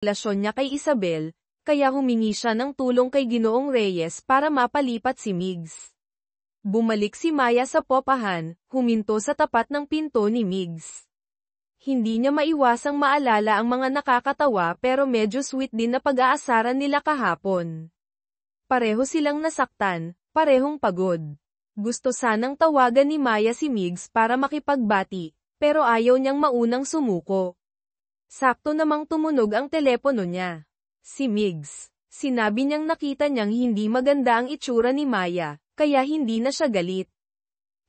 relasyon niya kay Isabel, kaya humingi siya ng tulong kay Ginoong Reyes para mapalipat si Migs. Bumalik si Maya sa popahan, huminto sa tapat ng pinto ni Migs. Hindi niya maiwasang maalala ang mga nakakatawa pero medyo sweet din na pag-aasaran nila kahapon. Pareho silang nasaktan, parehong pagod. Gusto sanang tawagan ni Maya si Migs para makipagbati, pero ayaw niyang maunang sumuko. Sakto namang tumunog ang telepono niya. Si Migs. Sinabi niyang nakita niyang hindi maganda ang itsura ni Maya, kaya hindi na siya galit.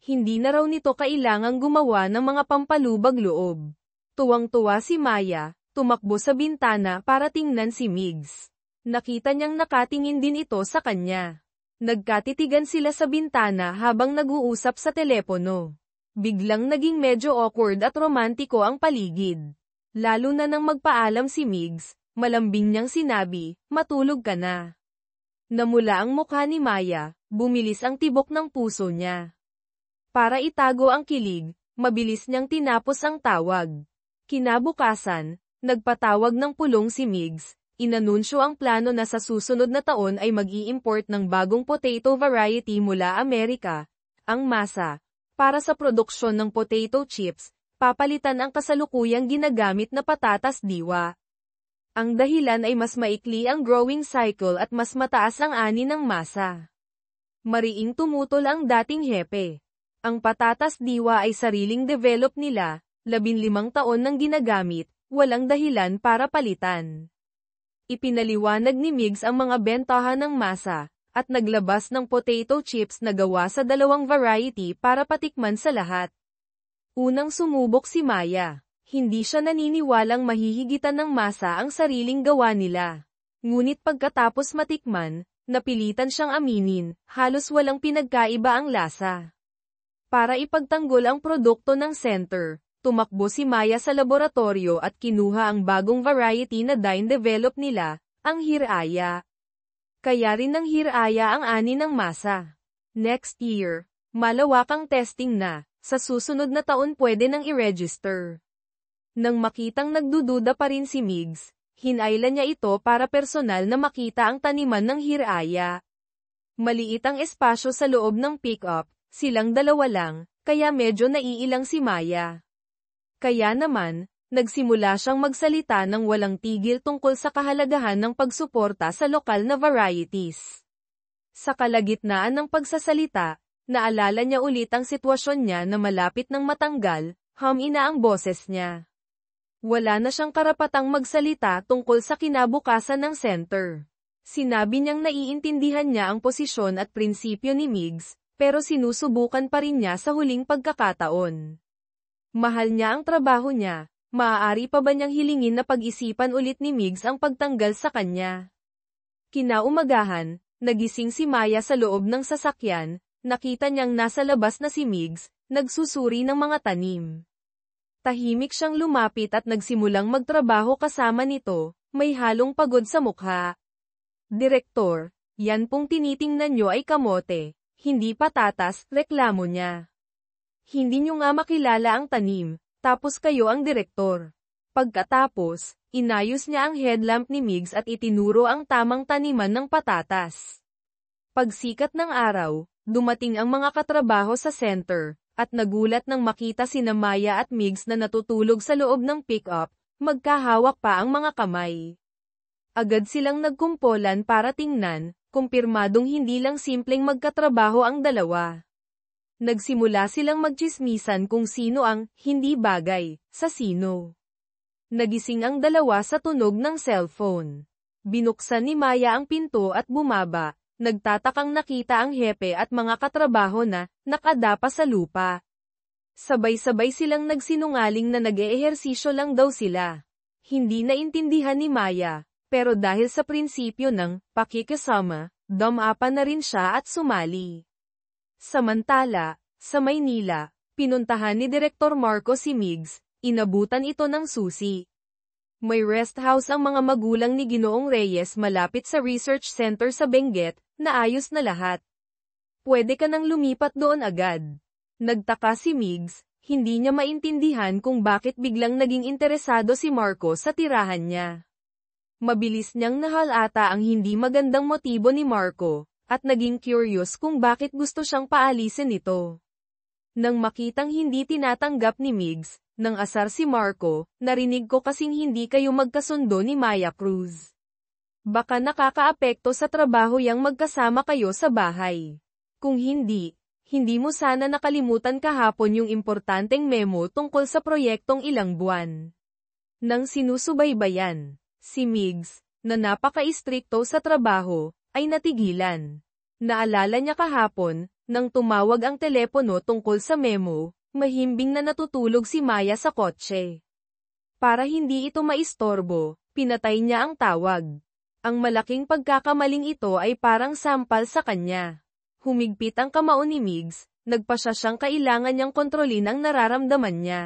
Hindi na raw nito kailangang gumawa ng mga pampalubag loob. Tuwang-tuwa si Maya, tumakbo sa bintana para tingnan si Migs. Nakita niyang nakatingin din ito sa kanya. Nagkatitigan sila sa bintana habang nag-uusap sa telepono. Biglang naging medyo awkward at romantiko ang paligid. Lalo na nang magpaalam si Migs, malambing niyang sinabi, "Matulog ka na." Namula ang mukha ni Maya, bumilis ang tibok ng puso niya. Para itago ang kilig, mabilis niyang tinapos ang tawag. Kinabukasan, nagpatawag ng pulong si Migs, inanunsyo ang plano na sa susunod na taon ay mag-i-import ng bagong potato variety mula Amerika, ang Masa, para sa produksyon ng potato chips, papalitan ang kasalukuyang ginagamit na patatas diwa. Ang dahilan ay mas maikli ang growing cycle at mas mataas ang ani ng masa. Mariing tumutol ang dating hepe. Ang patatas diwa ay sariling develop nila, 15 taon nang ginagamit, walang dahilan para palitan. Ipinaliwanag ni Migs ang mga bentahan ng masa, at naglabas ng potato chips na gawa sa 2 variety para patikman sa lahat. Unang sumubok si Maya. Hindi siya naniniwalang mahihigitan ng masa ang sariling gawa nila. Ngunit pagkatapos matikman, napilitan siyang aminin, halos walang pinagkaiba ang lasa. Para ipagtanggol ang produkto ng center, tumakbo si Maya sa laboratorio at kinuha ang bagong variety na develop nila, ang Hiraya. Kaya rin ng Hiraya ang ani ng masa. Next year, malawakang testing na. Sa susunod na taon pwede nang i-register. Nang makitang nagdududa pa rin si Migs, hinailan niya ito para personal na makita ang taniman ng Hiraya. Maliit ang espasyo sa loob ng pick-up, silang dalawa lang, kaya medyo naiilang si Maya. Kaya naman, nagsimula siyang magsalita ng walang tigil tungkol sa kahalagahan ng pagsuporta sa lokal na varieties. Sa kalagitnaan ng pagsasalita, naalala niya ulit ang sitwasyon niya na malapit ng matanggal, humina ang boses niya. Wala na siyang karapatang magsalita tungkol sa kinabukasan ng center. Sinabi niyang naiintindihan niya ang posisyon at prinsipyo ni Migs, pero sinusubukan pa rin niya sa huling pagkakataon. Mahal niya ang trabaho niya, maaari pa ba niyang hilingin na pag-isipan ulit ni Migs ang pagtanggal sa kanya? Kinaumagahan, nagising si Maya sa loob ng sasakyan. Nakita niyang nasa labas na si Migs, nagsusuri ng mga tanim. Tahimik siyang lumapit at nagsimulang magtrabaho kasama nito, may halong pagod sa mukha. "Direktor, yan pong tinitingnan niyo ay kamote, hindi patatas," reklamo niya. "Hindi niyo nga makilala ang tanim, tapos kayo ang direktor." Pagkatapos, inayos niya ang headlamp ni Migs at itinuro ang tamang taniman ng patatas. Pagsikat ng araw, dumating ang mga katrabaho sa center, at nagulat nang makita sina Maya at Migs na natutulog sa loob ng pick-up, magkahawak pa ang mga kamay. Agad silang nagkumpolan para tingnan, kumpirmadong hindi lang simpleng magkatrabaho ang dalawa. Nagsimula silang magtsismisan kung sino ang hindi bagay sa sino. Nagising ang dalawa sa tunog ng cellphone. Binuksan ni Maya ang pinto at bumaba. Nagtatakang nakita ang hepe at mga katrabaho na nakadapa sa lupa. Sabay-sabay silang nagsinungaling na nag-eehersisyo lang daw sila. Hindi naintindihan ni Maya, pero dahil sa prinsipyo ng pakikisama, dumapan na rin siya at sumali. Samantala, sa Maynila, pinuntahan ni Direktor Marco si Migs, inabutan ito ng susi. May rest house ang mga magulang ni Ginoong Reyes malapit sa research center sa Benguet, naayos na lahat. Pwede ka nang lumipat doon agad. Nagtaka si Migs, hindi niya maintindihan kung bakit biglang naging interesado si Marco sa tirahan niya. Mabilis niyang nahalata ang hindi magandang motibo ni Marco, at naging curious kung bakit gusto siyang paalisin ito. Nang makitang hindi tinatanggap ni Migs, nang asar si Marco, narinig ko kasing hindi kayo magkasundo ni Maya Cruz. Baka nakakaapekto sa trabaho yang magkasama kayo sa bahay. Kung hindi mo sana nakalimutan kahapon yung importanteng memo tungkol sa proyektong ilang buwan. Nang sinusubaybayan, si Migs, na napaka-istrikto sa trabaho, ay natigilan. Naalala niya kahapon, nang tumawag ang telepono tungkol sa memo, mahimbing na natutulog si Maya sa kotse. Para hindi ito maistorbo, pinatay niya ang tawag. Ang malaking pagkakamaling ito ay parang sampal sa kanya. Humigpit ang kamao ni Migs, nagpasya siyang kailangan niyang kontrolin ang nararamdaman niya.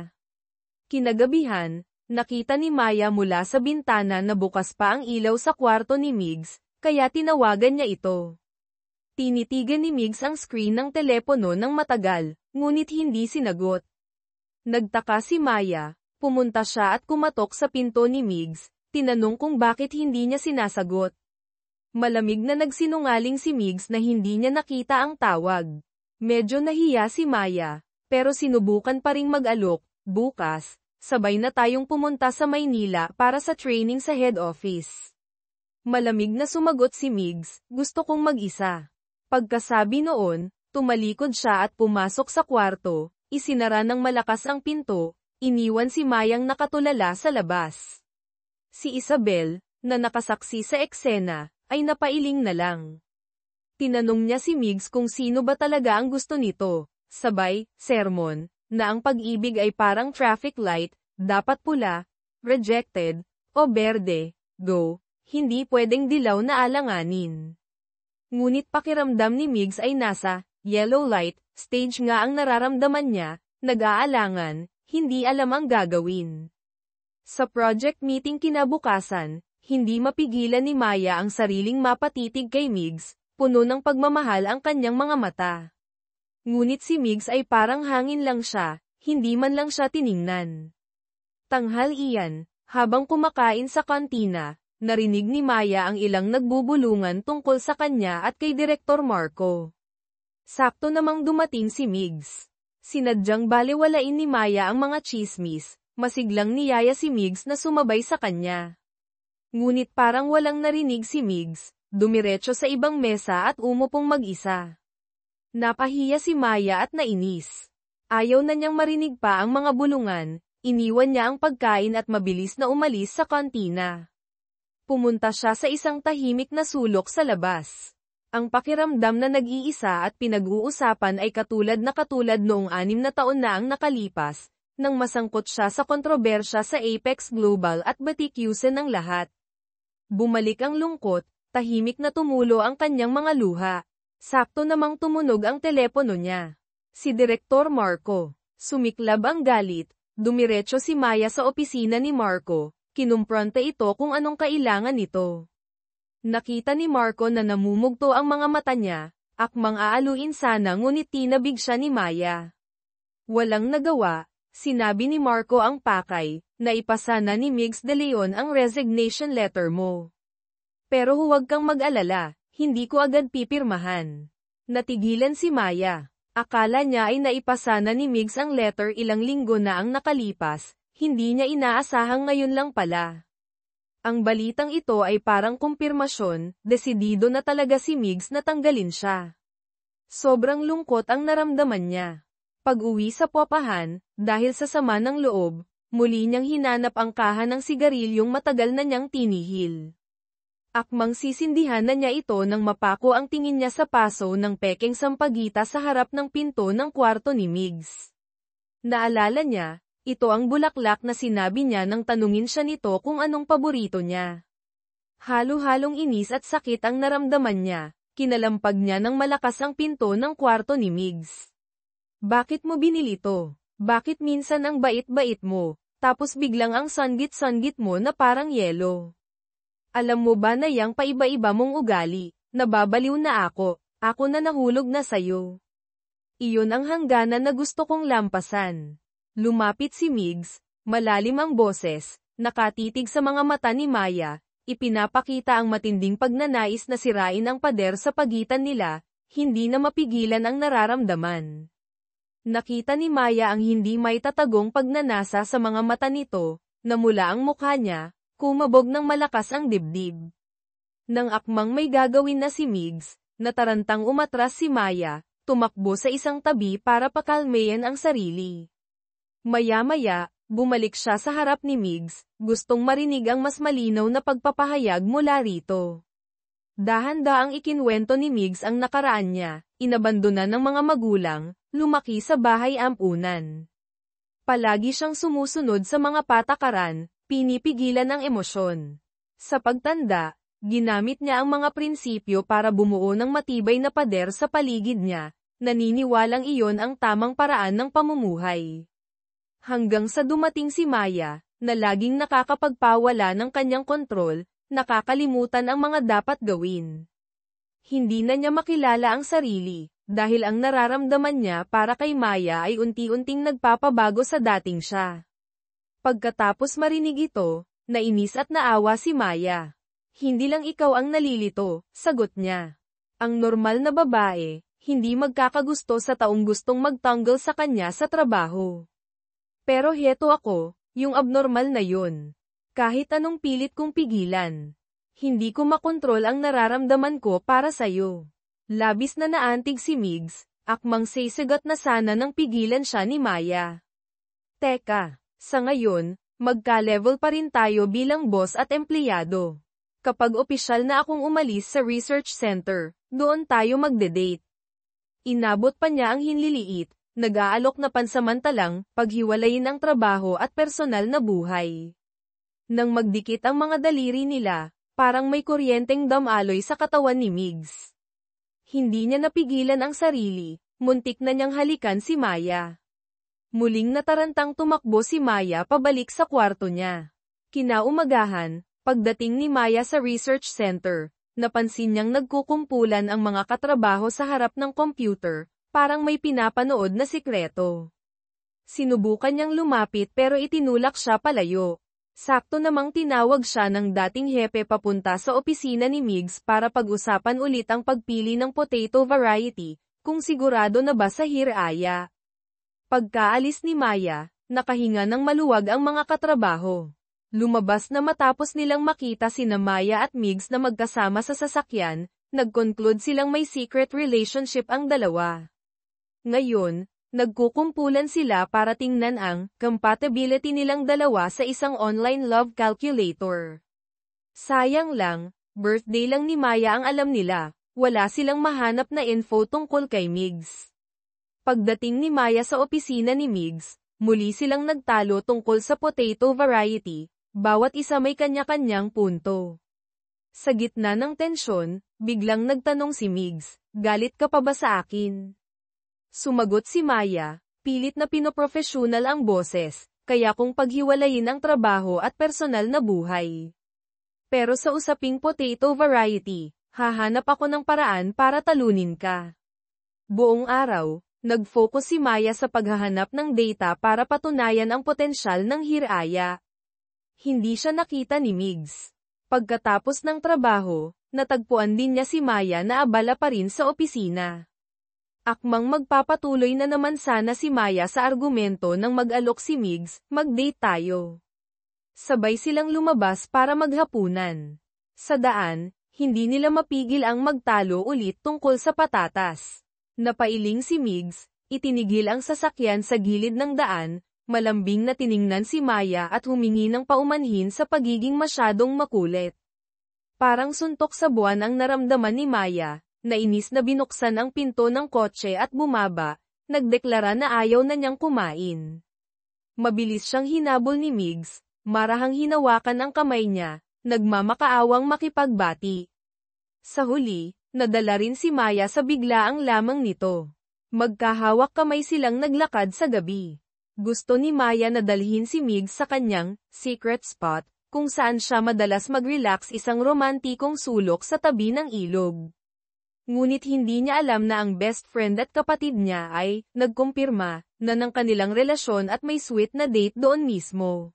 Kinagabihan, nakita ni Maya mula sa bintana na bukas pa ang ilaw sa kwarto ni Migs, kaya tinawagan niya ito. Tinitigan ni Migs ang screen ng telepono ng matagal, ngunit hindi sinagot. Nagtaka si Maya, pumunta siya at kumatok sa pinto ni Migs, tinanong kung bakit hindi niya sinasagot. Malamig na nagsinungaling si Migs na hindi niya nakita ang tawag. Medyo nahiya si Maya, pero sinubukan pa ring mag-alok. Bukas, sabay na tayong pumunta sa Maynila para sa training sa head office. Malamig na sumagot si Migs, gusto kong mag-isa. Pagkasabi noon, tumalikod siya at pumasok sa kwarto, isinara ng malakas ang pinto, iniwan si Mayang nakatulala sa labas. Si Isabel, na nakasaksi sa eksena, ay napailing na lang. Tinanong niya si Migs kung sino ba talaga ang gusto nito, sabay, sermon, na ang pag-ibig ay parang traffic light, dapat pula, rejected, o berde, go, hindi pwedeng dilaw na alanganin. Ngunit pakiramdam ni Migs ay nasa yellow light stage nga ang nararamdaman niya, nag-aalangan, hindi alam ang gagawin. Sa project meeting kinabukasan, hindi mapigilan ni Maya ang sariling mapatitig kay Migs, puno ng pagmamahal ang kanyang mga mata. Ngunit si Migs ay parang hangin lang siya, hindi man lang siya tiningnan. Tanghal iyan, habang kumakain sa kantina, narinig ni Maya ang ilang nagbubulungan tungkol sa kanya at kay Direktor Marco. Sakto namang dumating si Migs. Sinadyang balewalain ni Maya ang mga chismis, masiglang niyaya si Migs na sumabay sa kanya. Ngunit parang walang narinig si Migs, dumiretso sa ibang mesa at umupong mag-isa. Napahiya si Maya at nainis. Ayaw na niyang marinig pa ang mga bulungan, iniwan niya ang pagkain at mabilis na umalis sa kantina. Pumunta siya sa isang tahimik na sulok sa labas. Ang pakiramdam na nag-iisa at pinag-uusapan ay katulad noong 6 na taon na ang nakalipas, nang masangkot siya sa kontrobersya sa Apex Global at batikyusan ng lahat. Bumalik ang lungkot, tahimik na tumulo ang kanyang mga luha. Sakto namang tumunog ang telepono niya. Si Direktor Marco. Sumiklab ang galit, dumiretso si Maya sa opisina ni Marco, kinumpronta ito kung anong kailangan nito. Nakita ni Marco na namumugto ang mga mata niya, akmang aaluin sana ngunit tinabig siya ni Maya. Walang nagawa, sinabi ni Marco ang pakay, na ipasa na ni Migs de Leon ang resignation letter mo. Pero huwag kang mag-alala, hindi ko agad pipirmahan. Natigilan si Maya. Akala niya ay naipasa na ni Migs ang letter ilang linggo na ang nakalipas, hindi niya inaasahang ngayon lang pala. Ang balitang ito ay parang kumpirmasyon, desidido na talaga si Migs na tanggalin siya. Sobrang lungkot ang naramdaman niya. Pag-uwi sa Popahan, dahil sa sama ng loob, muli niyang hinanap ang kaha ng sigarilyong matagal na niyang tinihil. Akmang sisindihan na niya ito nang mapako ang tingin niya sa paso ng pekeng sampagita sa harap ng pinto ng kwarto ni Migs. Naalala niya, ito ang bulaklak na sinabi niya nang tanungin siya nito kung anong paborito niya. Halo-halong inis at sakit ang naramdaman niya, kinalampag niya ng malakas ang pinto ng kwarto ni Migs. Bakit mo binili to? Bakit minsan ang bait-bait mo, tapos biglang ang sanggit-sanggit mo na parang yelo? Alam mo ba na yang paiba-iba mong ugali, nababaliw na ako na nahulog na sayo. Iyon ang hangganan na gusto kong lampasan. Lumapit si Migs, malalim ang boses, nakatitig sa mga mata ni Maya, ipinapakita ang matinding pagnanais na sirain ang pader sa pagitan nila, hindi na mapigilan ang nararamdaman. Nakita ni Maya ang hindi maitatagong pagnanasa sa mga mata nito, na mula ang mukha niya, kumabog ng malakas ang dibdib. Nang akmang may gagawin na si Migs, natarantang umatras si Maya, tumakbo sa isang tabi para pakalmayan ang sarili. Maya-maya, bumalik siya sa harap ni Migs, gustong marinig ang mas malinaw na pagpapahayag mula rito. Dahan-daang ikinwento ni Migs ang nakaraan niya, inabandonan ng mga magulang, lumaki sa bahay ampunan. Palagi siyang sumusunod sa mga patakaran, pinipigilan ang emosyon. Sa pagtanda, ginamit niya ang mga prinsipyo para bumuo ng matibay na pader sa paligid niya, naniniwalang iyon ang tamang paraan ng pamumuhay. Hanggang sa dumating si Maya, na laging nakakapagpawala ng kanyang kontrol, nakakalimutan ang mga dapat gawin. Hindi na niya makilala ang sarili, dahil ang nararamdaman niya para kay Maya ay unti-unting nagpapabago sa dating siya. Pagkatapos marinig ito, nainis at naawa si Maya. Hindi lang ikaw ang nalilito, sagot niya. Ang normal na babae, hindi magkakagusto sa taong gustong magtanggol sa kanya sa trabaho. Pero heto ako, yung abnormal na yun. Kahit anong pilit kong pigilan. Hindi ko makontrol ang nararamdaman ko para sa'yo. Labis na naantig si Migs, akmang sisigat na sana nang pigilan siya ni Maya. Teka, sa ngayon, magka-level pa rin tayo bilang boss at empleyado. Kapag opisyal na akong umalis sa research center, doon tayo magde-date. Inabot pa niya ang hinliliit, nag-aalok na pansamantalang paghiwalayin ang trabaho at personal na buhay. Nang magdikit ang mga daliri nila, parang may kuryenteng damaloy sa katawan ni Migs. Hindi niya napigilan ang sarili, muntik na niyang halikan si Maya. Muling natarantang tumakbo si Maya pabalik sa kwarto niya. Kinaumagahan, pagdating ni Maya sa research center, napansin niyang nagkukumpulan ang mga katrabaho sa harap ng computer, parang may pinapanood na sikreto. Sinubukan niyang lumapit pero itinulak siya palayo. Sakto namang tinawag siya ng dating hepe papunta sa opisina ni Migs para pag-usapan ulit ang pagpili ng potato variety, kung sigurado na ba sa hiraya. Pagkaalis ni Maya, nakahinga ng maluwag ang mga katrabaho. Lumabas na matapos nilang makita sina Maya at Migs na magkasama sa sasakyan, nag-conclude silang may secret relationship ang dalawa. Ngayon, nagkukumpulan sila para tingnan ang compatibility nilang dalawa sa isang online love calculator. Sayang lang, birthday lang ni Maya ang alam nila, wala silang mahanap na info tungkol kay Migs. Pagdating ni Maya sa opisina ni Migs, muli silang nagtalo tungkol sa potato variety, bawat isa may kanya-kanyang punto. Sa gitna ng tensyon, biglang nagtanong si Migs, galit ka pa ba sa akin? Sumagot si Maya, pilit na pinoprofesyonal ang boses, kaya kung paghiwalayin ang trabaho at personal na buhay. Pero sa usaping potato variety, hahanap ako ng paraan para talunin ka. Buong araw, nag-focus si Maya sa paghahanap ng data para patunayan ang potensyal ng hiraya. Hindi siya nakita ni Migs. Pagkatapos ng trabaho, natagpuan din niya si Maya na abala pa rin sa opisina. Akmang magpapatuloy na naman sana si Maya sa argumento nang mag-alok si Migs, mag-date tayo. Sabay silang lumabas para maghapunan. Sa daan, hindi nila mapigil ang magtalo ulit tungkol sa patatas. Napailing si Migs, itinigil ang sasakyan sa gilid ng daan, malambing na tiningnan si Maya at humingi ng paumanhin sa pagiging masyadong makulit. Parang suntok sa buwan ang naramdaman ni Maya. Nainis na binuksan ang pinto ng kotse at bumaba, nagdeklara na ayaw na niyang kumain. Mabilis siyang hinabol ni Migs, marahang hinawakan ang kamay niya, nagmamakaawang makipagbati. Sa huli, nadala rin si Maya sa biglaang lamang nito. Magkahawak kamay silang naglakad sa gabi. Gusto ni Maya na dalhin si Migs sa kanyang secret spot, kung saan siya madalas mag-relax, isang romantikong sulok sa tabi ng ilog. Ngunit hindi niya alam na ang best friend at kapatid niya ay nagkumpirma na ng kanilang relasyon at may sweet na date doon mismo.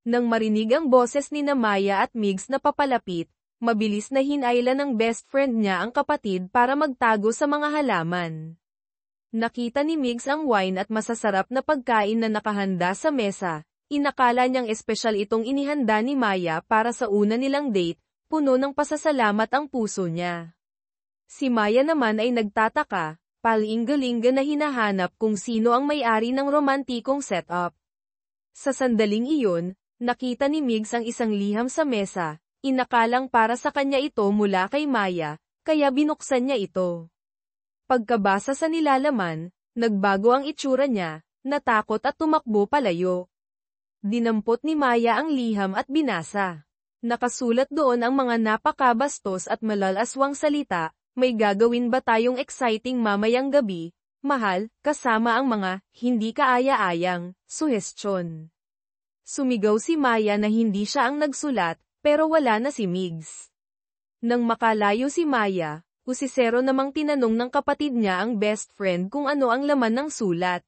Nang marinig ang boses ni Maya at Migs na papalapit, mabilis na hinayla ng best friend niya ang kapatid para magtago sa mga halaman. Nakita ni Migs ang wine at masasarap na pagkain na nakahanda sa mesa. Inakala niyang espesyal itong inihanda ni Maya para sa una nilang date, puno ng pasasalamat ang puso niya. Si Maya naman ay nagtataka, palinga-linga na hinahanap kung sino ang may-ari ng romantikong setup. Sa sandaling iyon, nakita ni Migs ang isang liham sa mesa, inakalang para sa kanya ito mula kay Maya, kaya binuksan niya ito. Pagkabasa sa nilalaman, nagbago ang itsura niya, natakot at tumakbo palayo. Dinampot ni Maya ang liham at binasa. Nakasulat doon ang mga napakabastos at malalaswang salita, may gagawin ba tayong exciting mamayang gabi, mahal, kasama ang mga hindi kaaya-ayang suhestyon. Sumigaw si Maya na hindi siya ang nagsulat, pero wala na si Migs. Nang makalayo si Maya, usisero namang tinanong ng kapatid niya ang best friend kung ano ang laman ng sulat.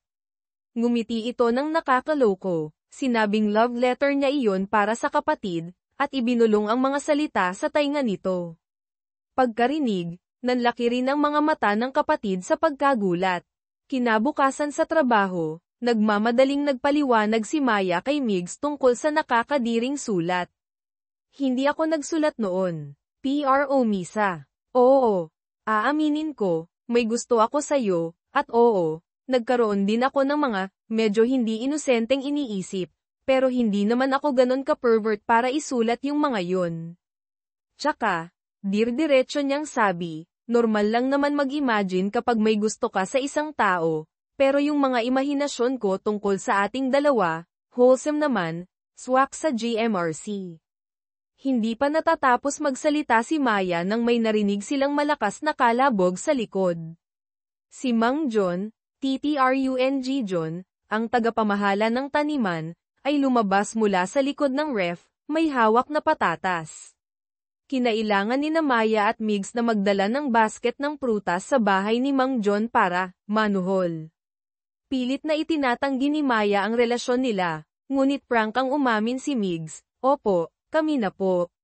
Ngumiti ito ng nakakaloko, sinabing love letter niya iyon para sa kapatid, at ibinulong ang mga salita sa tainga nito. Pagkarinig, nanlaki rin ang mga mata ng kapatid sa pagkagulat. Kinabukasan sa trabaho, nagmamadaling nagpaliwanag si Maya kay Migs tungkol sa nakakadiring sulat. Hindi ako nagsulat noon. Pro Misa. Oo. Aaminin ko, may gusto ako sa'yo, at oo, nagkaroon din ako ng mga, medyo hindi inosenteng iniisip, pero hindi naman ako ganon ka-pervert para isulat yung mga yun. Tsaka, diretso niyang sabi, normal lang naman mag-imagine kapag may gusto ka sa isang tao, pero yung mga imahinasyon ko tungkol sa ating dalawa, wholesome naman, swak sa GMRC. Hindi pa natatapos magsalita si Maya nang may narinig silang malakas na kalabog sa likod. Si Mang John, TTRUNG John, ang tagapamahala ng taniman, ay lumabas mula sa likod ng ref, may hawak na patatas. Kinailangan ni Maya at Migs na magdala ng basket ng prutas sa bahay ni Mang John para manuhol. Pilit na itinatanggi ni Maya ang relasyon nila, ngunit prank ang umamin si Migs, opo, kami na po.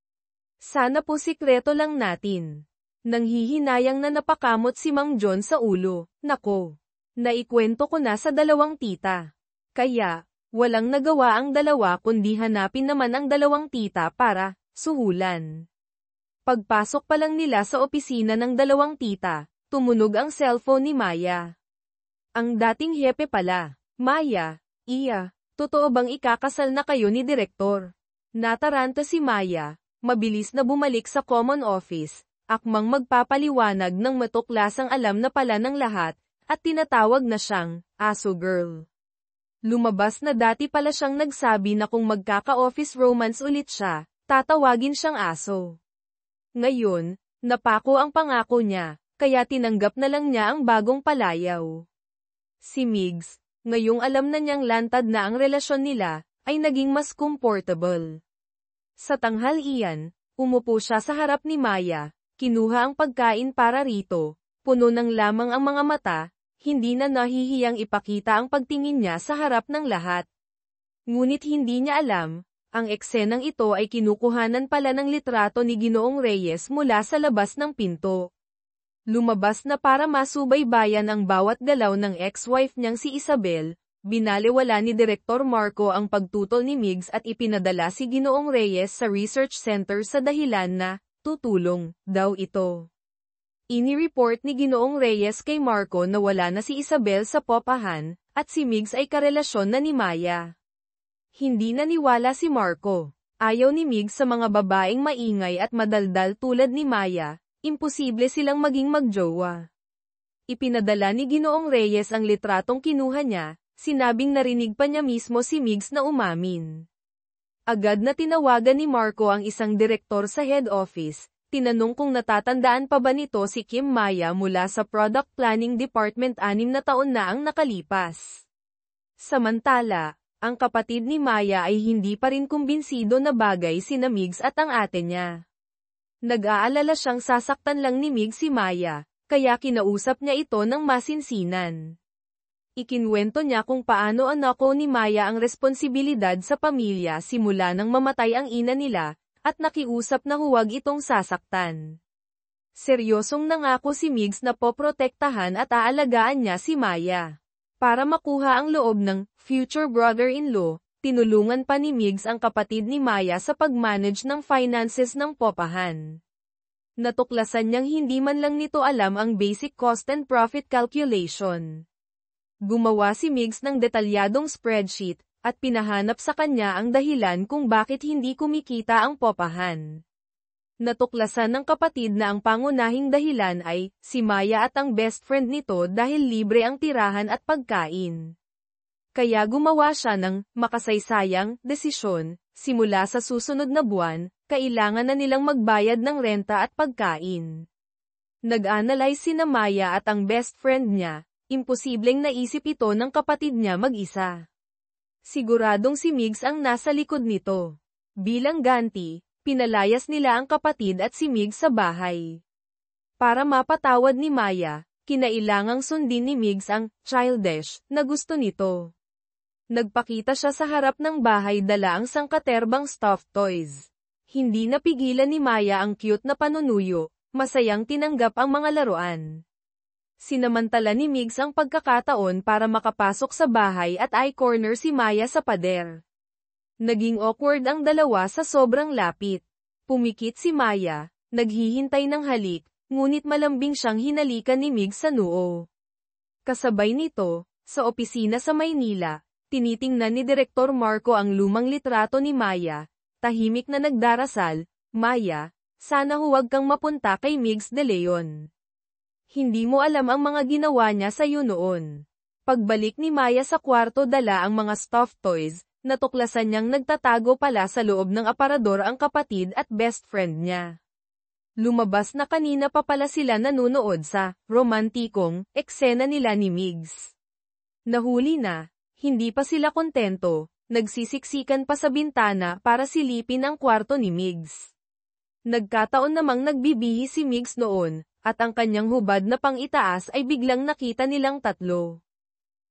Sana po sikreto lang natin. Nanghihinayang na napakamot si Mang John sa ulo, nako. Naikwento ko na sa dalawang tita. Kaya, walang nagawa ang dalawa kundi hanapin naman ang dalawang tita para suhulan. Pagpasok pa lang nila sa opisina ng dalawang tita, tumunog ang cellphone ni Maya. Ang dating hepe pala. Maya, iya, totoo bang ikakasal na kayo ni Direktor? Nataranta si Maya, mabilis na bumalik sa common office, akmang magpapaliwanag ng matuklasang alam na pala ng lahat, at tinatawag na siyang, aso girl. Lumabas na dati pala siyang nagsabi na kung magkaka-office romance ulit siya, tatawagin siyang aso. Ngayon, napako ang pangako niya, kaya tinanggap na lang niya ang bagong palayaw. Si Migs, ngayong alam na niyang lantad na ang relasyon nila, ay naging mas comfortable. Sa tanghalian, umupo siya sa harap ni Maya, kinuha ang pagkain para rito, puno ng lamang ang mga mata, hindi na nahihiyang ipakita ang pagtingin niya sa harap ng lahat. Ngunit hindi niya alam, ang eksenang ito ay kinukuhanan pala ng litrato ni Ginoong Reyes mula sa labas ng pinto. Lumabas na para masubaybayan ang bawat galaw ng ex-wife niyang si Isabel, binaliwala ni Direktor Marco ang pagtutol ni Migs at ipinadala si Ginoong Reyes sa research center sa dahilan na, tutulong, daw ito. Ini-report ni Ginoong Reyes kay Marco na wala na si Isabel sa popahan, at si Migs ay karelasyon na ni Maya. Hindi naniwala si Marco. Ayaw ni Migs sa mga babaeng maingay at madaldal tulad ni Maya. Imposible silang maging magjowa. Ipinadala ni Ginoong Reyes ang litratong kinuha niya, sinabing narinig pa niya mismo si Migs na umamin. Agad na tinawagan ni Marco ang isang direktor sa head office, tinanong kung natatandaan pa ba nito si Kim Maya mula sa Product Planning Department 6 na taon na ang nakalipas. Samantala, ang kapatid ni Maya ay hindi pa rin kumbinsido na bagay sina Migs at ang ate niya. Nag-aalala siyang sasaktan lang ni Migs si Maya, kaya kinausap niya ito ng masinsinan. Ikinwento niya kung paano anako ni Maya ang responsibilidad sa pamilya simula nang mamatay ang ina nila, at nakiusap na huwag itong sasaktan. Seryosong nangako si Migs na poprotektahan at aalagaan niya si Maya. Para makuha ang loob ng future brother-in-law, tinulungan pa ni Migs ang kapatid ni Maya sa pag-manage ng finances ng popahan. Natuklasan niyang hindi man lang nito alam ang basic cost and profit calculation. Gumawa si Migs ng detalyadong spreadsheet, at pinahanap sa kanya ang dahilan kung bakit hindi kumikita ang popahan. Natuklasan ng kapatid na ang pangunahing dahilan ay, si Maya at ang best friend nito dahil libre ang tirahan at pagkain. Kaya gumawa siya ng makasaysayang desisyon, simula sa susunod na buwan, kailangan na nilang magbayad ng renta at pagkain. Nag-analyze sina Maya at ang best friend niya, imposibleng naisip ito ng kapatid niya mag-isa. Siguradong si Migs ang nasa likod nito. Bilang ganti, pinalayas nila ang kapatid at si Migs sa bahay. Para mapatawad ni Maya, kinailangang sundin ni Migs ang childish na gusto nito. Nagpakita siya sa harap ng bahay dala ang sangkaterbang stuffed toys. Hindi napigilan ni Maya ang cute na panunuyo, masayang tinanggap ang mga laruan. Sinamantala ni Migs ang pagkakataon para makapasok sa bahay at eye-corner si Maya sa pader. Naging awkward ang dalawa sa sobrang lapit. Pumikit si Maya, naghihintay ng halik, ngunit malambing siyang hinalikan ni Migs sa noo. Kasabay nito, sa opisina sa Maynila, tinitingnan ni Direktor Marco ang lumang litrato ni Maya, tahimik na nagdarasal, "Maya, sana huwag kang mapunta kay Migs de Leon. Hindi mo alam ang mga ginawa niya sa iyo noon." Pagbalik ni Maya sa kwarto dala ang mga stuffed toys, natuklasan niyang nagtatago pala sa loob ng aparador ang kapatid at best friend niya. Lumabas na kanina pa pala sila nanunood sa romantikong eksena nila ni Migs. Nahuli na, hindi pa sila kontento, nagsisiksikan pa sa bintana para silipin ang kwarto ni Migs. Nagkataon namang nagbibihi si Migs noon, at ang kanyang hubad na pang-itaas ay biglang nakita nilang tatlo.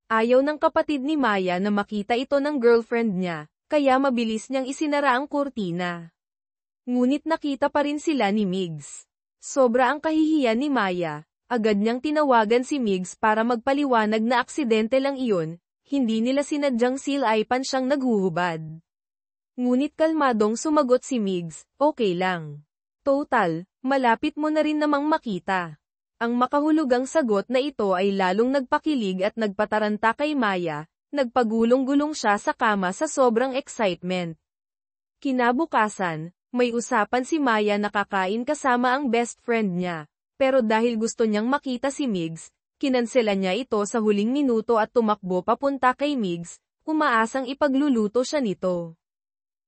Ayaw ng kapatid ni Maya na makita ito ng girlfriend niya, kaya mabilis niyang isinara ang kurtina. Ngunit nakita pa rin sila ni Migs. Sobra ang kahihiyan ni Maya, agad niyang tinawagan si Migs para magpaliwanag na aksidente lang iyon, hindi nila sinadyang silaipan siyang naghuhubad. Ngunit kalmadong sumagot si Migs, "Okay lang. Total, malapit mo na rin namang makita." Ang makahulugang sagot na ito ay lalong nagpakilig at nagpataranta kay Maya, nagpagulong-gulong siya sa kama sa sobrang excitement. Kinabukasan, may usapan si Maya na kakain kasama ang best friend niya, pero dahil gusto niyang makita si Migs, kinansela niya ito sa huling minuto at tumakbo papunta kay Migs, umaasang ipagluluto siya nito.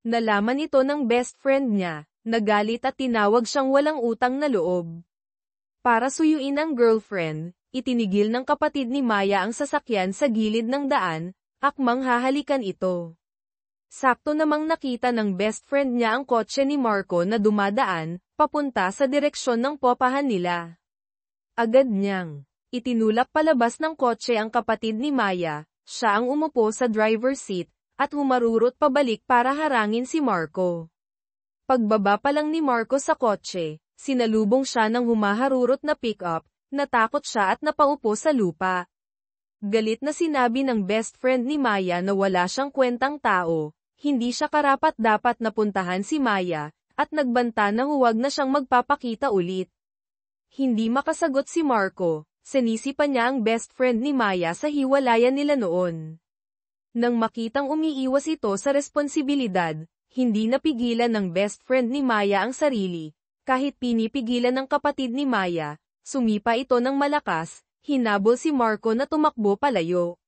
Nalaman ito ng best friend niya, nagalit at tinawag siyang walang utang na loob. Para suyuin ang girlfriend, itinigil ng kapatid ni Maya ang sasakyan sa gilid ng daan, akmang hahalikan ito. Sakto namang nakita ng best friend niya ang kotse ni Marco na dumadaan, papunta sa direksyon ng popahan nila. Agad niyang itinulak palabas ng kotse ang kapatid ni Maya, siya ang umupo sa driver's seat, at humarurot pabalik para harangin si Marco. Pagbaba pa lang ni Marco sa kotse, sinalubong siya ng humaharurot na pick-up, natakot siya at napaupo sa lupa. Galit na sinabi ng best friend ni Maya na wala siyang kwentang tao, hindi siya karapat-dapat na puntahan si Maya, at nagbanta na huwag na siyang magpapakita ulit. Hindi makasagot si Marco, sinisipan niya ang best friend ni Maya sa hiwalayan nila noon. Nang makitang umiiwas ito sa responsibilidad, hindi napigilan ng best friend ni Maya ang sarili. Kahit pinipigilan ng kapatid ni Maya, sumipa ito ng malakas, hinabol si Marco na tumakbo palayo.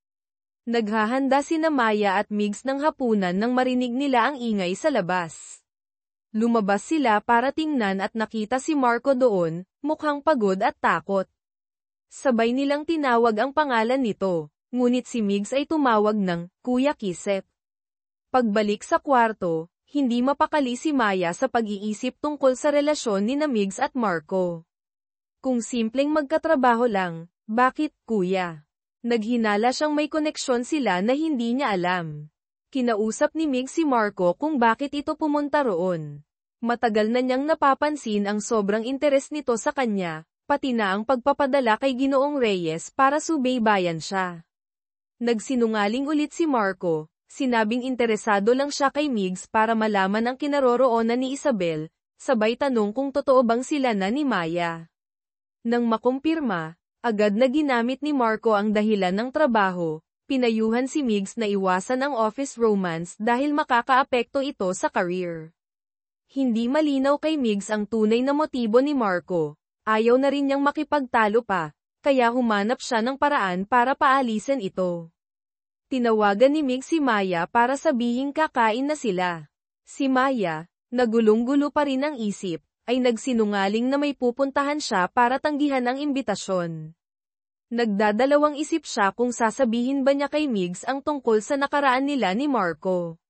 Naghahanda sina Maya at Migs ng hapunan nang marinig nila ang ingay sa labas. Lumabas sila para tingnan at nakita si Marco doon, mukhang pagod at takot. Sabay nilang tinawag ang pangalan nito, ngunit si Migs ay tumawag ng Kuya Kisep. Pagbalik sa kwarto, hindi mapakali si Maya sa pag-iisip tungkol sa relasyon ni Migs at Marco. Kung simpleng magkatrabaho lang, bakit, kuya? Naghinala siyang may koneksyon sila na hindi niya alam. Kinausap ni Migs si Marco kung bakit ito pumunta roon. Matagal na niyang napapansin ang sobrang interes nito sa kanya, pati na ang pagpapadala kay Ginoong Reyes para subaybayan siya. Nagsinungaling ulit si Marco, sinabing interesado lang siya kay Migs para malaman ang kinaroroonan ni Isabel, sabay tanong kung totoo bang sila na ni Maya. Nang makumpirma, agad na ginamit ni Marco ang dahilan ng trabaho, pinayuhan si Migs na iwasan ang office romance dahil makakaapekto ito sa career. Hindi malinaw kay Migs ang tunay na motibo ni Marco, ayaw na rin niyang makipagtalo pa, kaya humanap siya ng paraan para paalisin ito. Tinawagan ni Migs si Maya para sabihing kakain na sila. Si Maya, nagulong-gulo pa rin ang isip, ay nagsinungaling na may pupuntahan siya para tanggihan ang imbitasyon. Nagdadalawang isip siya kung sasabihin ba niya kay Migs ang tungkol sa nakaraan nila ni Marco.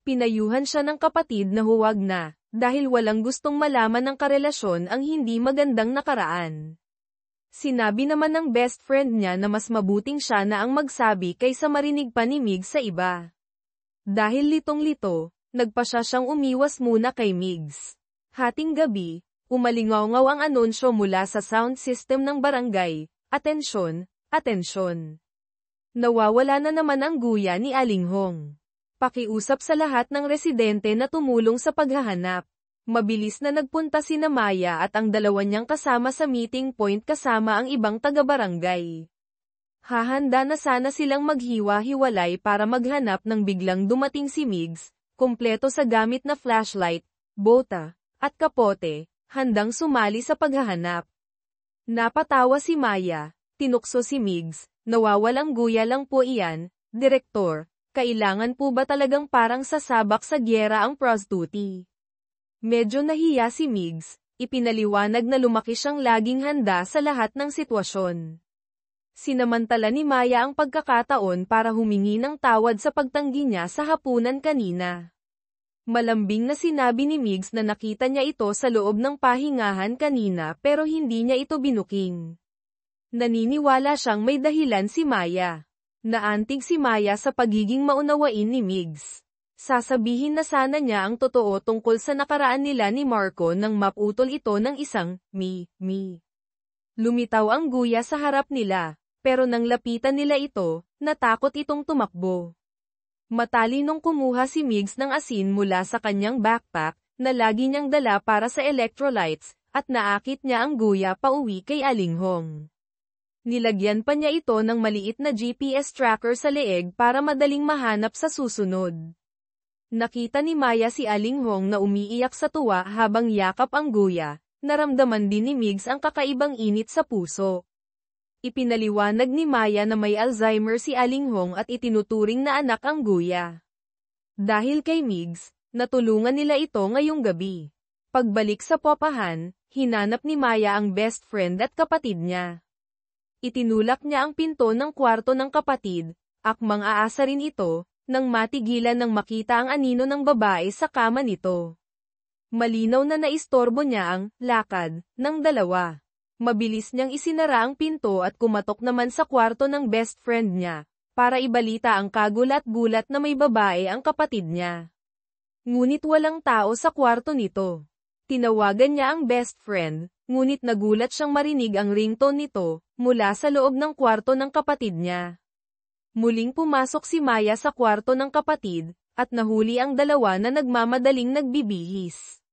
Pinayuhan siya ng kapatid na huwag na, dahil walang gustong malaman ng karelasyon ang hindi magandang nakaraan. Sinabi naman ng best friend niya na mas mabuting siya na ang magsabi kaysa marinig pa ni Migs sa iba. Dahil litong-lito, nagpasya siyang umiwas muna kay Migs. Hating gabi, umalingaw-ngaw ang anunsyo mula sa sound system ng barangay, "Atensyon, atensyon." Nawawala na naman ang guya ni Aling Hong. Pakiusap sa lahat ng residente na tumulong sa paghahanap. Mabilis na nagpunta sina Maya at ang dalawa niyang kasama sa meeting point kasama ang ibang taga-barangay. Hahanda na sana silang maghiwa-hiwalay para maghanap nang biglang dumating si Migs, kumpleto sa gamit na flashlight, bota, at kapote, handang sumali sa paghahanap. Napatawa si Maya, tinukso si Migs, "Nawawalang guya lang po iyan, Direktor, kailangan po ba talagang parang sasabak sa gyera ang prostitute?" Medyo nahiya si Migs, ipinaliwanag na lumaki siyang laging handa sa lahat ng sitwasyon. Sinamantala ni Maya ang pagkakataon para humingi ng tawad sa pagtanggi niya sa hapunan kanina. Malambing na sinabi ni Migs na nakita niya ito sa loob ng pahingahan kanina pero hindi niya ito binuking. Naniniwala siyang may dahilan si Maya. Naantig si Maya sa pagiging maunawain ni Migs. Sasabihin na sana niya ang totoo tungkol sa nakaraan nila ni Marco nang maputol ito ng isang mi. Lumitaw ang guya sa harap nila, pero nang lapitan nila ito, natakot itong tumakbo. Matalinong kumuha si Migs ng asin mula sa kanyang backpack, na lagi niyang dala para sa electrolytes, at naakit niya ang guya pauwi kay Aling Hong. Nilagyan pa niya ito ng maliit na GPS tracker sa leeg para madaling mahanap sa susunod. Nakita ni Maya si Aling Hong na umiiyak sa tuwa habang yakap ang guya, naramdaman din ni Migs ang kakaibang init sa puso. Ipinaliwanag ni Maya na may Alzheimer si Aling Hong at itinuturing na anak ang guya. Dahil kay Migs, natulungan nila ito ngayong gabi. Pagbalik sa popahan, hinanap ni Maya ang best friend at kapatid niya. Itinulak niya ang pinto ng kwarto ng kapatid, akmang aasa rin ito, nang matigilan nang makita ang anino ng babae sa kama nito. Malinaw na naistorbo niya ang lakad ng dalawa. Mabilis niyang isinara ang pinto at kumatok naman sa kwarto ng best friend niya, para ibalita ang kagulat-gulat na may babae ang kapatid niya. Ngunit walang tao sa kwarto nito. Tinawagan niya ang best friend, ngunit nagulat siyang marinig ang ringtone nito, mula sa loob ng kwarto ng kapatid niya. Muling pumasok si Maya sa kwarto ng kapatid, at nahuli ang dalawa na nagmamadaling nagbibihis.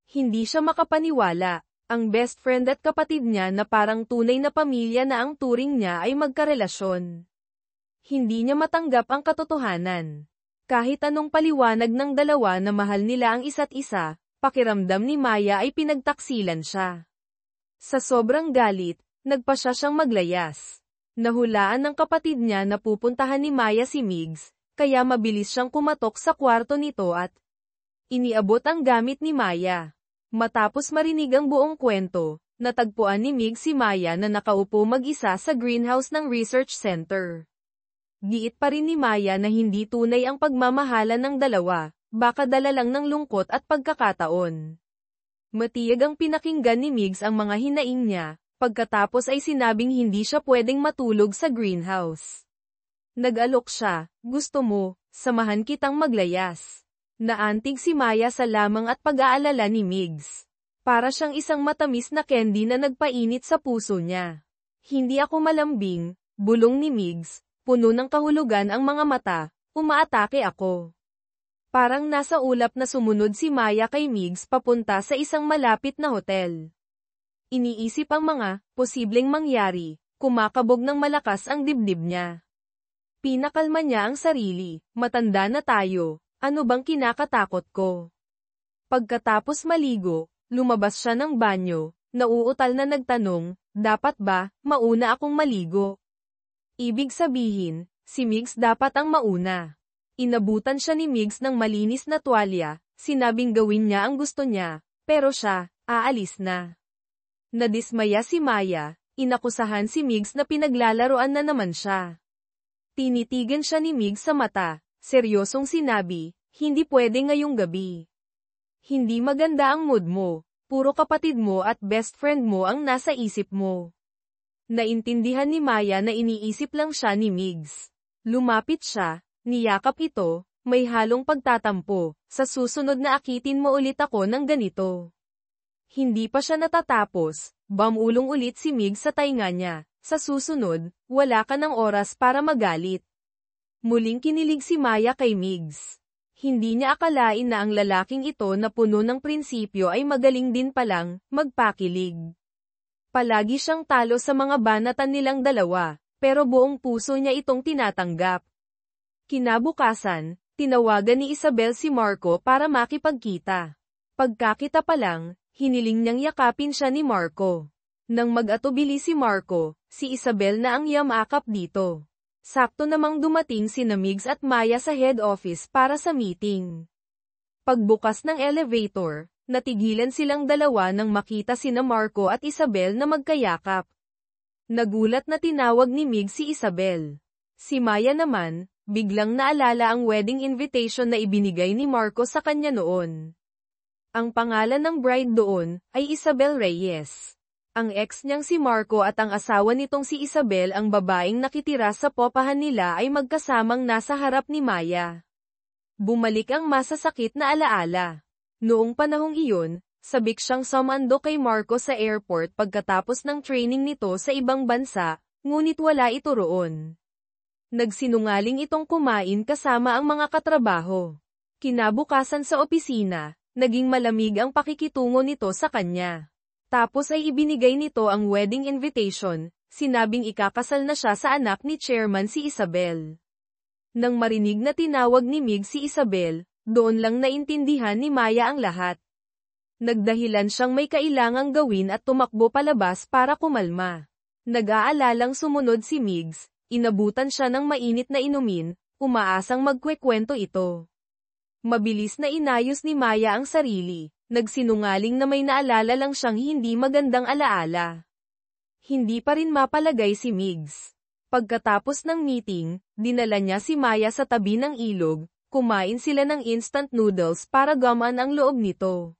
Hindi siya makapaniwala. Ang best friend at kapatid niya na parang tunay na pamilya na ang turing niya ay magkarelasyon. Hindi niya matanggap ang katotohanan. Kahit anong paliwanag ng dalawa na mahal nila ang isa't isa, pakiramdam ni Maya ay pinagtaksilan siya. Sa sobrang galit, nagpasya siyang maglayas. Nahulaan ng kapatid niya na pupuntahan ni Maya si Migs, kaya mabilis siyang kumatok sa kwarto nito at iniabot ang gamit ni Maya. Matapos marinig ang buong kwento, natagpuan ni Migs si Maya na nakaupo mag-isa sa greenhouse ng research center. Giit pa rin ni Maya na hindi tunay ang pagmamahalan ng dalawa, baka dala lang ng lungkot at pagkakataon. Matiyag ang pinakinggan ni Migs ang mga hinaing niya, Pagkatapos ay sinabing hindi siya pwedeng matulog sa greenhouse. Nag-alok siya, gusto mo, samahan kitang maglayas. Naantig si Maya sa lamang at pag-aalala ni Migs. Para siyang isang matamis na candy na nagpainit sa puso niya. Hindi ako malambing, bulong ni Migs, puno ng kahulugan ang mga mata, umaatake ako. Parang nasa ulap na sumunod si Maya kay Migs papunta sa isang malapit na hotel. Iniisip ang mga posibleng mangyari, kumakabog ng malakas ang dibdib niya. Pinakalma niya ang sarili, matanda na tayo, ano bang kinakatakot ko? Pagkatapos maligo, lumabas siya ng banyo, nauutal na nagtanong, dapat ba, mauna akong maligo? Ibig sabihin, si Migs dapat ang mauna. Inabutan siya ni Migs ng malinis na tuwalya, sinabing gawin niya ang gusto niya, pero siya, aalis na. Nadismaya si Maya, inakusahan si Migs na pinaglalaroan na naman siya. Tinitigan siya ni Migs sa mata, seryosong sinabi, hindi pwede ngayong gabi. Hindi maganda ang mood mo, puro kapatid mo at best friend mo ang nasa isip mo. Naintindihan ni Maya na iniisip lang siya ni Migs. Lumapit siya, niyakap ito, may halong pagtatampo, sa susunod na akitin mo ulit ako ng ganito. Hindi pa siya natatapos, bamulong ulit si Migs sa tainga niya. Sa susunod, wala ka ng oras para magalit. Muling kinilig si Maya kay Migs. Hindi niya akalain na ang lalaking ito na puno ng prinsipyo ay magaling din palang magpakilig. Palagi siyang talo sa mga banatan nilang dalawa, pero buong puso niya itong tinatanggap. Kinabukasan, tinawagan ni Isabel si Marco para makipagkita. Pagkakita pa lang, hiniling niyang yakapin siya ni Marco. Nang mag-atubili si Marco, si Isabel na ang yamakap dito. Sakto namang dumating sina Migs at Maya sa head office para sa meeting. Pagbukas ng elevator, natigilan silang dalawa nang makita sina Marco at Isabel na magkayakap. Nagulat na tinawag ni Migs si Isabel. Si Maya naman, biglang naalala ang wedding invitation na ibinigay ni Marco sa kanya noon. Ang pangalan ng bride doon ay Isabel Reyes. Ang ex niyang si Marco at ang asawa nitong si Isabel ang babaeng nakitira sa popahan nila ay magkasamang nasa harap ni Maya. Bumalik ang masasakit na alaala. Noong panahong iyon, sabik siyang sumando kay Marco sa airport pagkatapos ng training nito sa ibang bansa, ngunit wala ito roon. Nagsinungaling itong kumain kasama ang mga katrabaho. Kinabukasan sa opisina, naging malamig ang pakikitungo nito sa kanya. Tapos ay ibinigay nito ang wedding invitation, sinabing ikakasal na siya sa anak ni chairman si Isabel. Nang marinig na tinawag ni Migs si Isabel, doon lang naintindihan ni Maya ang lahat. Nagdahilan siyang may kailangang gawin at tumakbo palabas para kumalma. Nag-aalalang sumunod si Migs, inabutan siya ng mainit na inumin, umaasang magkwekwento ito. Mabilis na inayos ni Maya ang sarili. Nagsinungaling na may naalala lang siyang hindi magandang alaala. Hindi pa rin mapalagay si Migs. Pagkatapos ng meeting, dinala niya si Maya sa tabi ng ilog, kumain sila ng instant noodles para gumaan ang loob nito.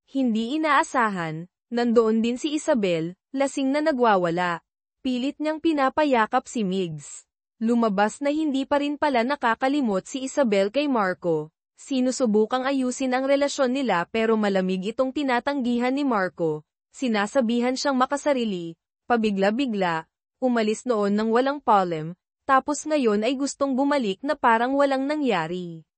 Hindi inaasahan, nandoon din si Isabel, lasing na nagwawala. Pilit niyang pinapayakap si Migs. Lumabas na hindi pa rin pala nakakalimot si Isabel kay Marco. Sinusubukang ayusin ang relasyon nila pero malamig itong tinatanggihan ni Marco. Sinasabihan siyang makasarili, pabigla-bigla, umalis noon ng walang palem, tapos ngayon ay gustong bumalik na parang walang nangyari.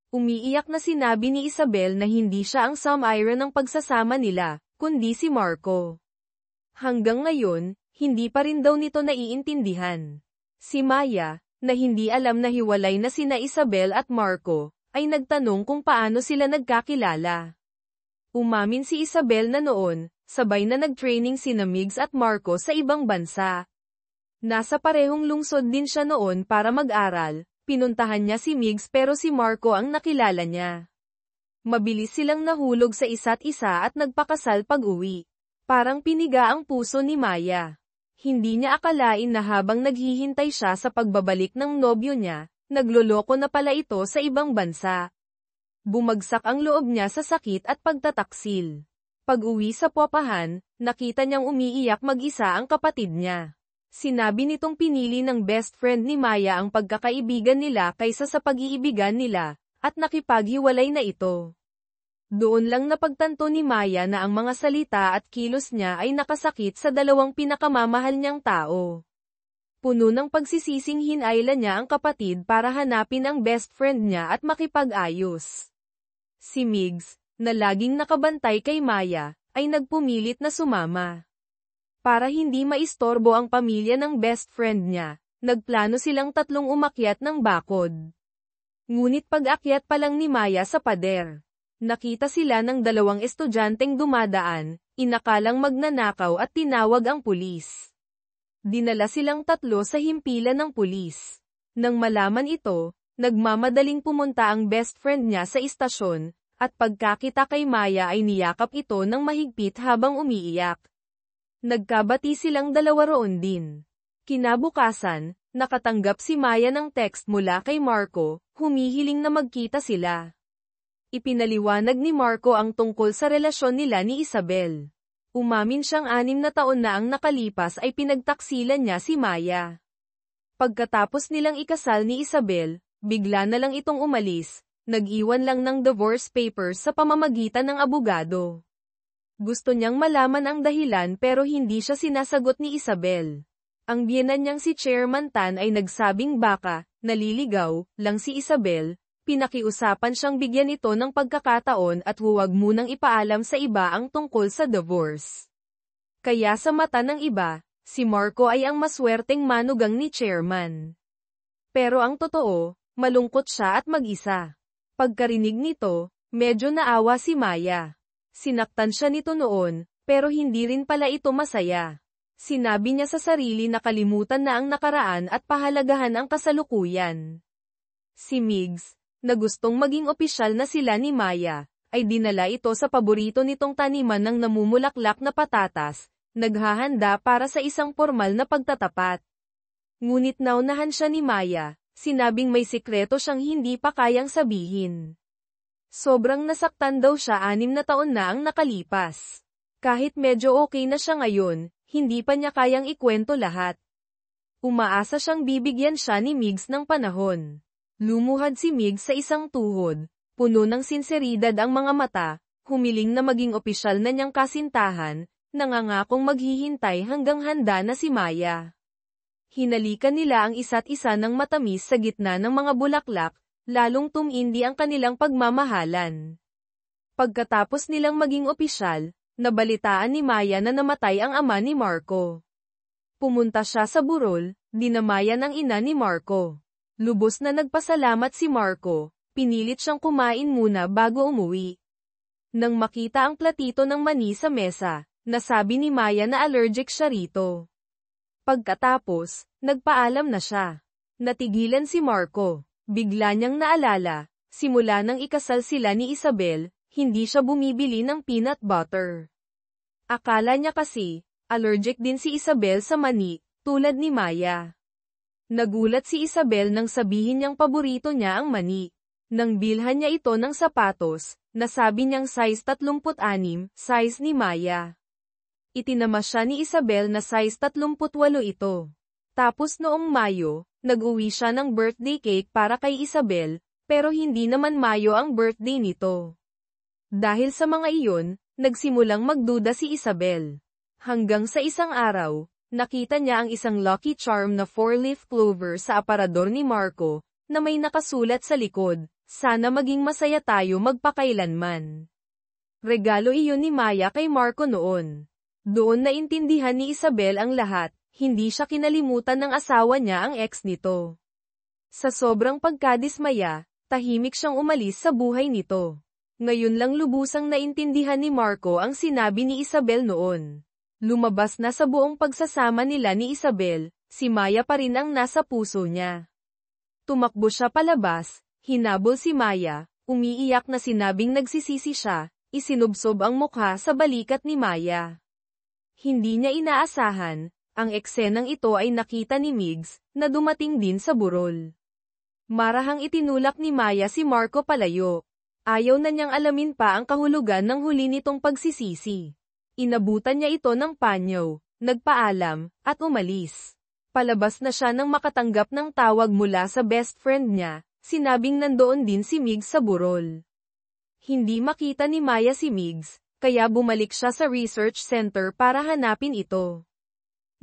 Umiiyak na sinabi ni Isabel na hindi siya ang sum-iron ng pagsasama nila, kundi si Marco. Hanggang ngayon, hindi pa rin daw nito naiintindihan. Si Maya, na hindi alam na hiwalay na sina Isabel at Marco, ay nagtanong kung paano sila nagkakilala. Umamin si Isabel na noon, sabay na nag-training sina Migs at Marco sa ibang bansa. Nasa parehong lungsod din siya noon para mag-aral, pinuntahan niya si Migs pero si Marco ang nakilala niya. Mabilis silang nahulog sa isa't isa at nagpakasal pag-uwi. Parang piniga ang puso ni Maya. Hindi niya akalain na habang naghihintay siya sa pagbabalik ng nobyo niya, nagloloko na pala ito sa ibang bansa. Bumagsak ang loob niya sa sakit at pagtataksil. Pag-uwi sa popahan, nakita niyang umiiyak mag-isa ang kapatid niya. Sinabi nitong pinili ng best friend ni Maya ang pagkakaibigan nila kaysa sa pag-iibigan nila, at nakipaghiwalay na ito. Doon lang napagtanto ni Maya na ang mga salita at kilos niya ay nakasakit sa dalawang pinakamamahal niyang tao. Puno ng pagsisising hinayla niya ang kapatid para hanapin ang best friend niya at makipag-ayos. Si Migs, na laging nakabantay kay Maya, ay nagpumilit na sumama. Para hindi maistorbo ang pamilya ng best friend niya, nagplano silang tatlong umakyat ng bakod. Ngunit pag-akyat pa lang ni Maya sa pader, nakita sila ng dalawang estudyanteng dumadaan, inakalang magnanakaw at tinawag ang pulis. Dinala silang tatlo sa himpilan ng pulis. Nang malaman ito, nagmamadaling pumunta ang best friend niya sa istasyon, at pagkakita kay Maya ay niyakap ito ng mahigpit habang umiiyak. Nagkabati silang dalawa roon din. Kinabukasan, nakatanggap si Maya ng text mula kay Marco, humihiling na magkita sila. Ipinaliwanag ni Marco ang tungkol sa relasyon nila ni Isabel. Umamin siyang 6 na taon na ang nakalipas ay pinagtaksilan niya si Maya. Pagkatapos nilang ikasal ni Isabel, bigla na lang itong umalis, nag-iwan lang ng divorce papers sa pamamagitan ng abogado. Gusto niyang malaman ang dahilan pero hindi siya sinasagot ni Isabel. Ang biyenan niyang si Chairman Tan ay nagsabing baka, naliligaw, lang si Isabel, pinakiusapan siyang bigyan ito ng pagkakataon at huwag munang ipaalam sa iba ang tungkol sa divorce. Kaya sa mata ng iba, si Marco ay ang maswerteng manugang ni Chairman. Pero ang totoo, malungkot siya at mag-isa. Pagkarinig nito, medyo naawa si Maya. Sinaktan siya nito noon, pero hindi rin pala ito masaya. Sinabi niya sa sarili na kalimutan na ang nakaraan at pahalagahan ang kasalukuyan. Si Migs, na gustong maging opisyal na sila ni Maya, ay dinala ito sa paborito nitong taniman ng namumulaklak na patatas, naghahanda para sa isang formal na pagtatapat. Ngunit naunahan siya ni Maya, sinabing may sikreto siyang hindi pa kayang sabihin. Sobrang nasaktan daw siya 6 na taon na ang nakalipas. Kahit medyo okay na siya ngayon, hindi pa niya kayang ikwento lahat. Umaasa siyang bibigyan siya ni Migs ng panahon. Lumuhad si Migs sa isang tuhod, puno ng sinseridad ang mga mata, humiling na maging opisyal na niyang kasintahan, nangangakong maghihintay hanggang handa na si Maya. Hinalikan nila ang isa't isa ng matamis sa gitna ng mga bulaklak, lalong tumindi ang kanilang pagmamahalan. Pagkatapos nilang maging opisyal, nabalitaan ni Maya na namatay ang ama ni Marco. Pumunta siya sa burol, dinamayan ang ina ni Marco. Lubos na nagpasalamat si Marco, pinilit siyang kumain muna bago umuwi. Nang makita ang platito ng mani sa mesa, nasabi ni Maya na allergic siya rito. Pagkatapos, nagpaalam na siya. Natigilan si Marco. Bigla niyang naalala, simula nang ikasal sila ni Isabel, hindi siya bumibili ng peanut butter. Akala niya kasi, allergic din si Isabel sa mani, tulad ni Maya. Nagulat si Isabel nang sabihin niyang paborito niya ang mani. Nang bilhan niya ito ng sapatos, nasabi niyang size 36, size ni Maya. Itinama siya ni Isabel na size 38 ito. Tapos noong Mayo, nag-uwi siya ng birthday cake para kay Isabel, pero hindi naman Mayo ang birthday nito. Dahil sa mga iyon, nagsimulang magduda si Isabel. Hanggang sa isang araw, nakita niya ang isang Lucky Charm na 4-leaf clover sa aparador ni Marco, na may nakasulat sa likod, "Sana maging masaya tayo magpakailanman." Regalo iyon ni Maya kay Marco noon. Doon naintindihan ni Isabel ang lahat. Hindi siya kinalimutan ng asawa niya ang ex nito. Sa sobrang pagkadismaya, tahimik siyang umalis sa buhay nito. Ngayon lang lubusang naintindihan ni Marco ang sinabi ni Isabel noon. Lumabas na sa buong pagsasama nila ni Isabel, si Maya pa rin ang nasa puso niya. Tumakbo siya palabas, hinabol si Maya, umiiyak na sinabing nagsisisi siya, isinubsob ang mukha sa balikat ni Maya. Hindi niya inaasahan, ang eksenang ito ay nakita ni Migs, na dumating din sa burol. Marahang itinulak ni Maya si Marco palayo. Ayaw na niyang alamin pa ang kahulugan ng huli nitong pagsisisi. Inabutan niya ito ng panyo, nagpaalam, at umalis. Palabas na siya nang makatanggap ng tawag mula sa best friend niya, sinabing nandoon din si Migs sa burol. Hindi makita ni Maya si Migs, kaya bumalik siya sa research center para hanapin ito.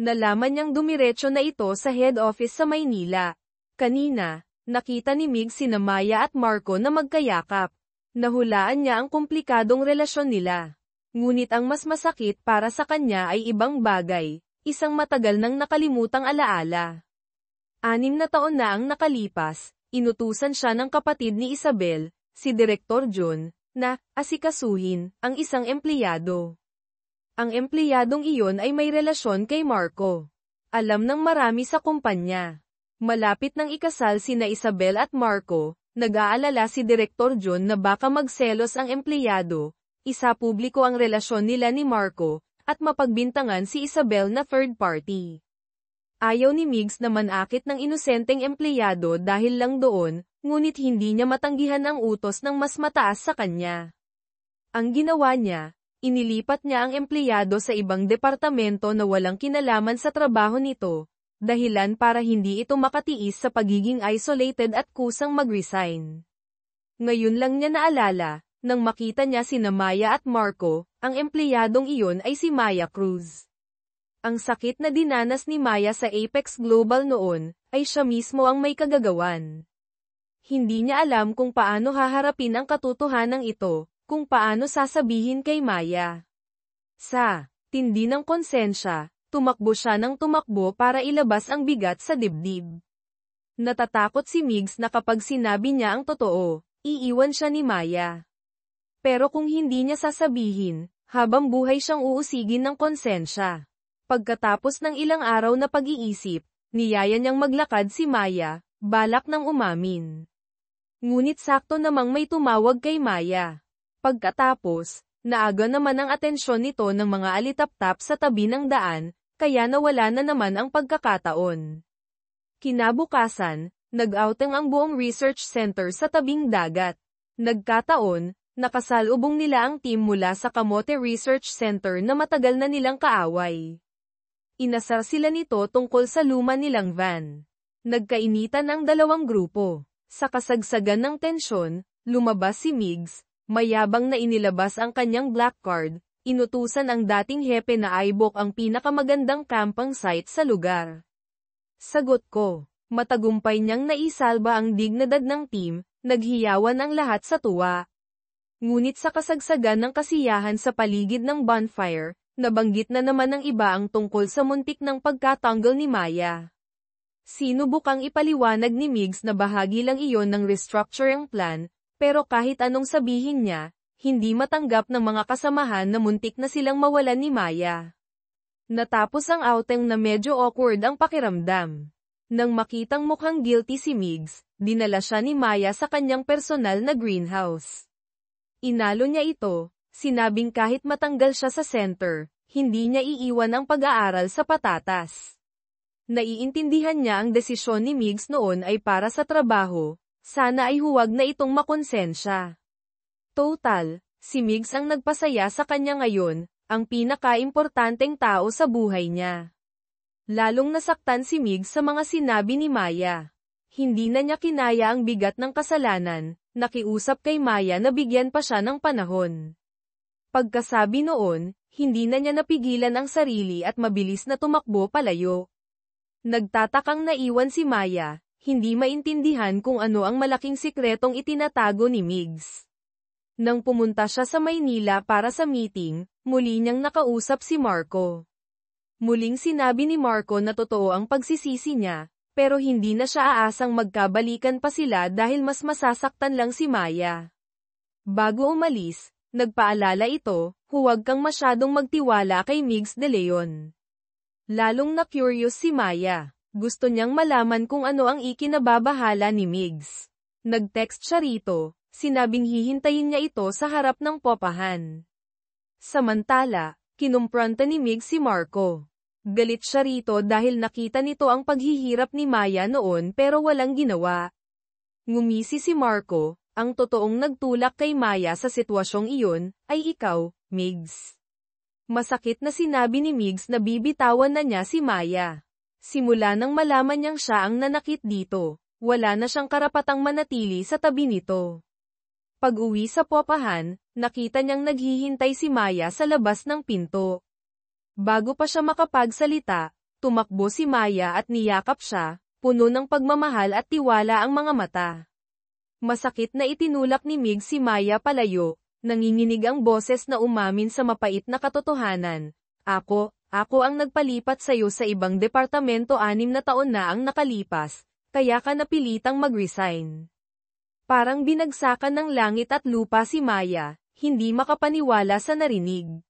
Nalaman niyang dumiretso na ito sa head office sa Maynila. Kanina, nakita ni Migs sina Maya at Marco na magkayakap. Nahulaan niya ang komplikadong relasyon nila. Ngunit ang mas masakit para sa kanya ay ibang bagay, isang matagal nang nakalimutang alaala. 6 na taon na ang nakalipas, inutusan siya ng kapatid ni Isabel, si Direktor John, na asikasuhin ang isang empleyado. Ang empleyadong iyon ay may relasyon kay Marco. Alam ng marami sa kumpanya. Malapit nang ikasal sina Isabel at Marco, nag-aalala si Direktor John na baka magselos ang empleyado, isa-publiko ang relasyon nila ni Marco, at mapagbintangan si Isabel na third party. Ayaw ni Migs na manakit ng inosenteng empleyado dahil lang doon, ngunit hindi niya matanggihan ang utos ng mas mataas sa kanya. Ang ginawa niya, inilipat niya ang empleyado sa ibang departamento na walang kinalaman sa trabaho nito, dahilan para hindi ito makatiis sa pagiging isolated at kusang mag-resign. Ngayon lang niya naalala, nang makita niya sina Maya at Marco, ang empleyadong iyon ay si Maya Cruz. Ang sakit na dinanas ni Maya sa Apex Global noon, ay siya mismo ang may kagagawan. Hindi niya alam kung paano haharapin ang katotohanan ito, kung paano sasabihin kay Maya. Sa tindi ng konsensya, tumakbo siya ng tumakbo para ilabas ang bigat sa dibdib. Natatakot si Migs na kapag sinabi niya ang totoo, iiwan siya ni Maya. Pero kung hindi niya sasabihin, habang buhay siyang uusigin ng konsensya. Pagkatapos ng ilang araw na pag-iisip, niyaya niyang maglakad si Maya, balak ng umamin. Ngunit sakto namang may tumawag kay Maya. Pagkatapos, naaga naman ang atensyon nito ng mga alitaptap sa tabi ng daan, kaya nawala na naman ang pagkakataon. Kinabukasan, nag-outing ang buong research center sa tabing dagat. Nagkataon, nakasalubong nila ang team mula sa Kamote Research Center na matagal na nilang kaaway. Inasar sila nito tungkol sa luma nilang van. Nagkainitan ang dalawang grupo. Sa kasagsagan ng tensyon, lumabas si Migs, mayabang na inilabas ang kanyang black card, inutusan ang dating hepe na ibok ang pinakamagandang camping site sa lugar. Sagot ko, matagumpay niyang naisalba ang dignidad ng team, naghiyawan ang lahat sa tuwa. Ngunit sa kasagsagan ng kasiyahan sa paligid ng bonfire, nabanggit na naman ng iba ang tungkol sa muntik ng pagkatanggal ni Maya. Sinubukang ipaliwanag ni Migs na bahagi lang iyon ng restructuring plan, pero kahit anong sabihin niya, hindi matanggap ng mga kasamahan na muntik na silang mawalan ni Maya. Natapos ang outing na medyo awkward ang pakiramdam. Nang makitang mukhang guilty si Migs, dinala siya ni Maya sa kanyang personal na greenhouse. Inalo niya ito, sinabing kahit matanggal siya sa center, hindi niya iiwan ang pag-aaral sa patatas. Naiintindihan niya ang desisyon ni Migs noon ay para sa trabaho, sana ay huwag na itong makonsensya. Total, si Migs ang nagpasaya sa kanya ngayon, ang pinaka-importanteng tao sa buhay niya. Lalong nasaktan si Migs sa mga sinabi ni Maya. Hindi na niya kinaya ang bigat ng kasalanan, nakiusap kay Maya na bigyan pa siya ng panahon. Pagkasabi noon, hindi na niya napigilan ang sarili at mabilis na tumakbo palayo. Nagtatakang naiwan si Maya, hindi maintindihan kung ano ang malaking sikretong itinatago ni Migs. Nang pumunta siya sa Maynila para sa meeting, muli niyang nakausap si Marco. Muling sinabi ni Marco na totoo ang pagsisisi niya, pero hindi na siya aasang magkabalikan pa sila dahil mas masasaktan lang si Maya. Bago umalis, nagpaalala ito, huwag kang masyadong magtiwala kay Migs de Leon. Lalong na-curious si Maya. Gusto niyang malaman kung ano ang ikinababahala ni Migs. Nag-text siya rito, sinabing hihintayin niya ito sa harap ng popahan. Samantala, kinumpronta ni Migs si Marco. Galit siya rito dahil nakita nito ang paghihirap ni Maya noon pero walang ginawa. Ngumisi si Marco, Ang totoong nagtulak kay Maya sa sitwasyong iyon, ay ikaw, Migs. Masakit na sinabi ni Migs na bibitawan na niya si Maya. Simula nang malaman niyang siya ang nanakit dito, wala na siyang karapatang manatili sa tabi nito. Pag-uwi sa popahan, nakita niyang naghihintay si Maya sa labas ng pinto. Bago pa siya makapagsalita, tumakbo si Maya at niyakap siya, puno ng pagmamahal at tiwala ang mga mata. Masakit na itinulak ni Mig si Maya palayo, nanginginig ang boses na umamin sa mapait na katotohanan. Ako ang nagpalipat sa'yo sa ibang departamento 6 na taon na ang nakalipas, kaya ka napilitang mag-resign. Parang binagsakan ng langit at lupa si Maya, hindi makapaniwala sa narinig.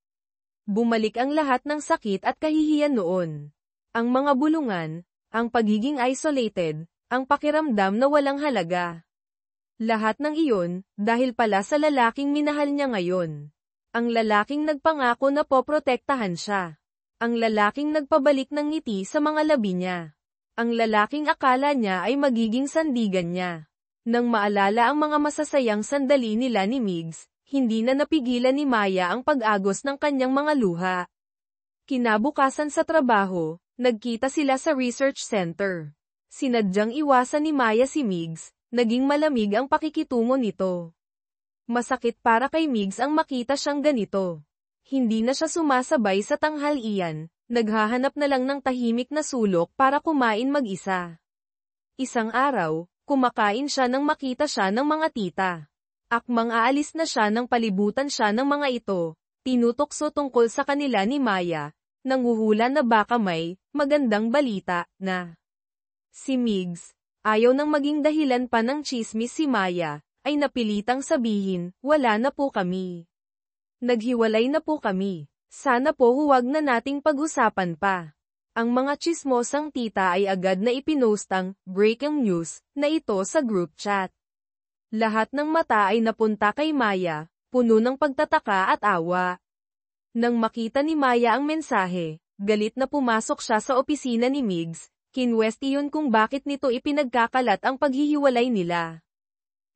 Bumalik ang lahat ng sakit at kahihiyan noon. Ang mga bulungan, ang pagiging isolated, ang pakiramdam na walang halaga. Lahat ng iyon, dahil pala sa lalaking minahal niya ngayon. Ang lalaking nagpangako na poprotektahan siya. Ang lalaking nagpabalik ng ngiti sa mga labi niya. Ang lalaking akala niya ay magiging sandigan niya. Nang maalala ang mga masasayang sandali nila ni Migs, hindi na napigilan ni Maya ang pag-agos ng kanyang mga luha. Kinabukasan sa trabaho, nagkita sila sa research center. Sinadyang iwasan ni Maya si Migs. Naging malamig ang pakikitungo nito. Masakit para kay Migs ang makita siyang ganito. Hindi na siya sumasabay sa tanghalian, naghahanap na lang ng tahimik na sulok para kumain mag-isa. Isang araw, kumakain siya nang makita siya ng mga tita. Akmang aalis na siya nang palibutan siya ng mga ito, tinutokso tungkol sa kanila ni Maya, nanghuhula na baka may magandang balita na. Si Migs, ayaw nang maging dahilan pa ng tsismis si Maya, ay napilitang sabihin, wala na po kami. Naghiwalay na po kami. Sana po huwag na nating pag-usapan pa. Ang mga tsismosang tita ay agad na ipinostang breaking news na ito sa group chat. Lahat ng mata ay napunta kay Maya, puno ng pagtataka at awa. Nang makita ni Maya ang mensahe, galit na pumasok siya sa opisina ni Migs. Kinwestiyon kung bakit nito ipinagkakalat ang paghihiwalay nila.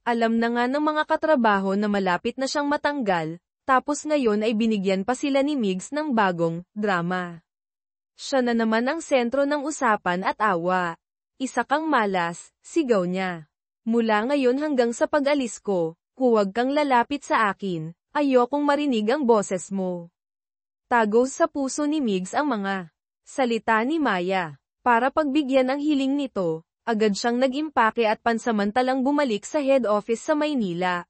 Alam na nga ng mga katrabaho na malapit na siyang matanggal, tapos ngayon ay binigyan pa sila ni Migs ng bagong drama. Siya na naman ang sentro ng usapan at awa. Isa kang malas, sigaw niya. Mula ngayon hanggang sa pag-alis ko, huwag kang lalapit sa akin, ayokong marinig ang boses mo. Tagos sa puso ni Migs ang mga salita ni Maya. Para pagbigyan ang hiling nito, agad siyang nag-impake at pansamantalang bumalik sa head office sa Maynila.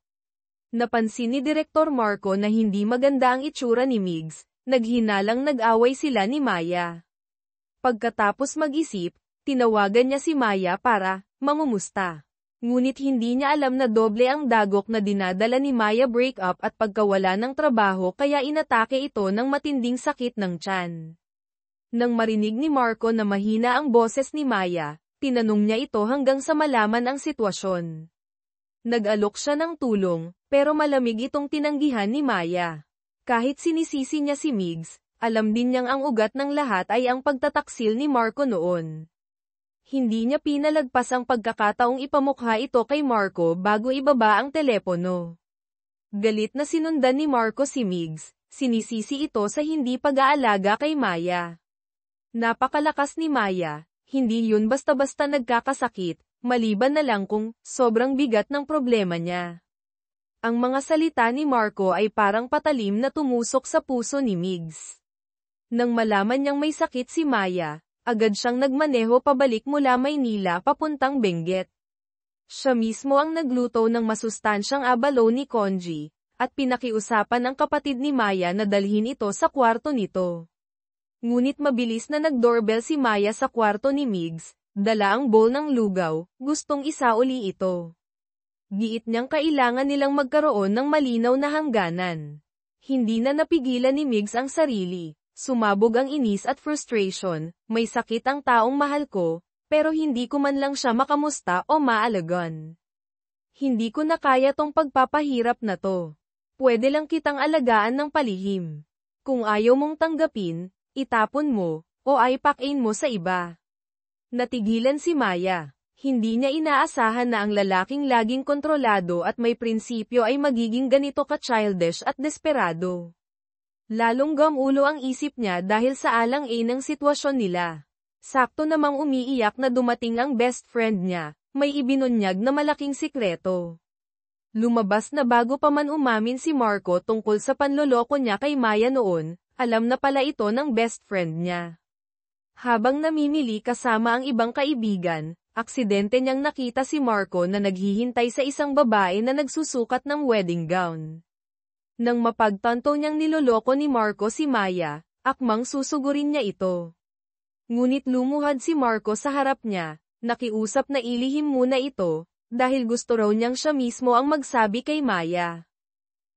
Napansin ni Direktor Marco na hindi maganda ang itsura ni Migs, naghinalang nag-away sila ni Maya. Pagkatapos mag-isip, tinawagan niya si Maya para mangumusta. Ngunit hindi niya alam na doble ang dagok na dinadala ni Maya breakup at pagkawala ng trabaho kaya inatake ito ng matinding sakit ng tiyan. Nang marinig ni Marco na mahina ang boses ni Maya, tinanong niya ito hanggang sa malaman ang sitwasyon. Nag-alok siya ng tulong, pero malamig itong tinanggihan ni Maya. Kahit sinisisi niya si Migs, alam din niyang ang ugat ng lahat ay ang pagtataksil ni Marco noon. Hindi niya pinalagpas ang pagkakataong ipamukha ito kay Marco bago ibaba ang telepono. Galit na sinundan ni Marco si Migs, sinisisi ito sa hindi pag-aalaga kay Maya. Napakalakas ni Maya, hindi yun basta-basta nagkakasakit, maliban na lang kung sobrang bigat ng problema niya. Ang mga salita ni Marco ay parang patalim na tumusok sa puso ni Migs. Nang malaman niyang may sakit si Maya, agad siyang nagmaneho pabalik mula Maynila papuntang Benguet. Siya mismo ang nagluto ng masustansyang abalone congee, at pinakiusapan ang kapatid ni Maya na dalhin ito sa kwarto nito. Ngunit mabilis na nag-doorbell si Maya sa kwarto ni Migs, dala ang bowl ng lugaw, gustong isauli ito. Giit niyang kailangan nilang magkaroon ng malinaw na hangganan. Hindi na napigilan ni Migs ang sarili, sumabog ang inis at frustration, may sakit ang taong mahal ko, pero hindi ko man lang siya makamusta o maalagan. Hindi ko na kaya tong pagpapahirap na to. Pwede lang kitang alagaan ng palihim. Kung ayaw mong tanggapin, itapon mo, o ay pakain mo sa iba. Natigilan si Maya. Hindi niya inaasahan na ang lalaking laging kontrolado at may prinsipyo ay magiging ganito ka-childish at desperado. Lalong gamulo ang isip niya dahil sa alang-inang sitwasyon nila. Sakto namang umiiyak na dumating ang best friend niya, may ibinunyag na malaking sikreto. Lumabas na bago pa man umamin si Marco tungkol sa panloloko niya kay Maya noon, alam na pala ito ng best friend niya. Habang namimili kasama ang ibang kaibigan, aksidente niyang nakita si Marco na naghihintay sa isang babae na nagsusukat ng wedding gown. Nang mapagtanto niyang niloloko ni Marco si Maya, akmang susugurin niya ito. Ngunit lumuhad si Marco sa harap niya, nakiusap na ilihim muna ito, dahil gusto raw niyang siya mismo ang magsabi kay Maya.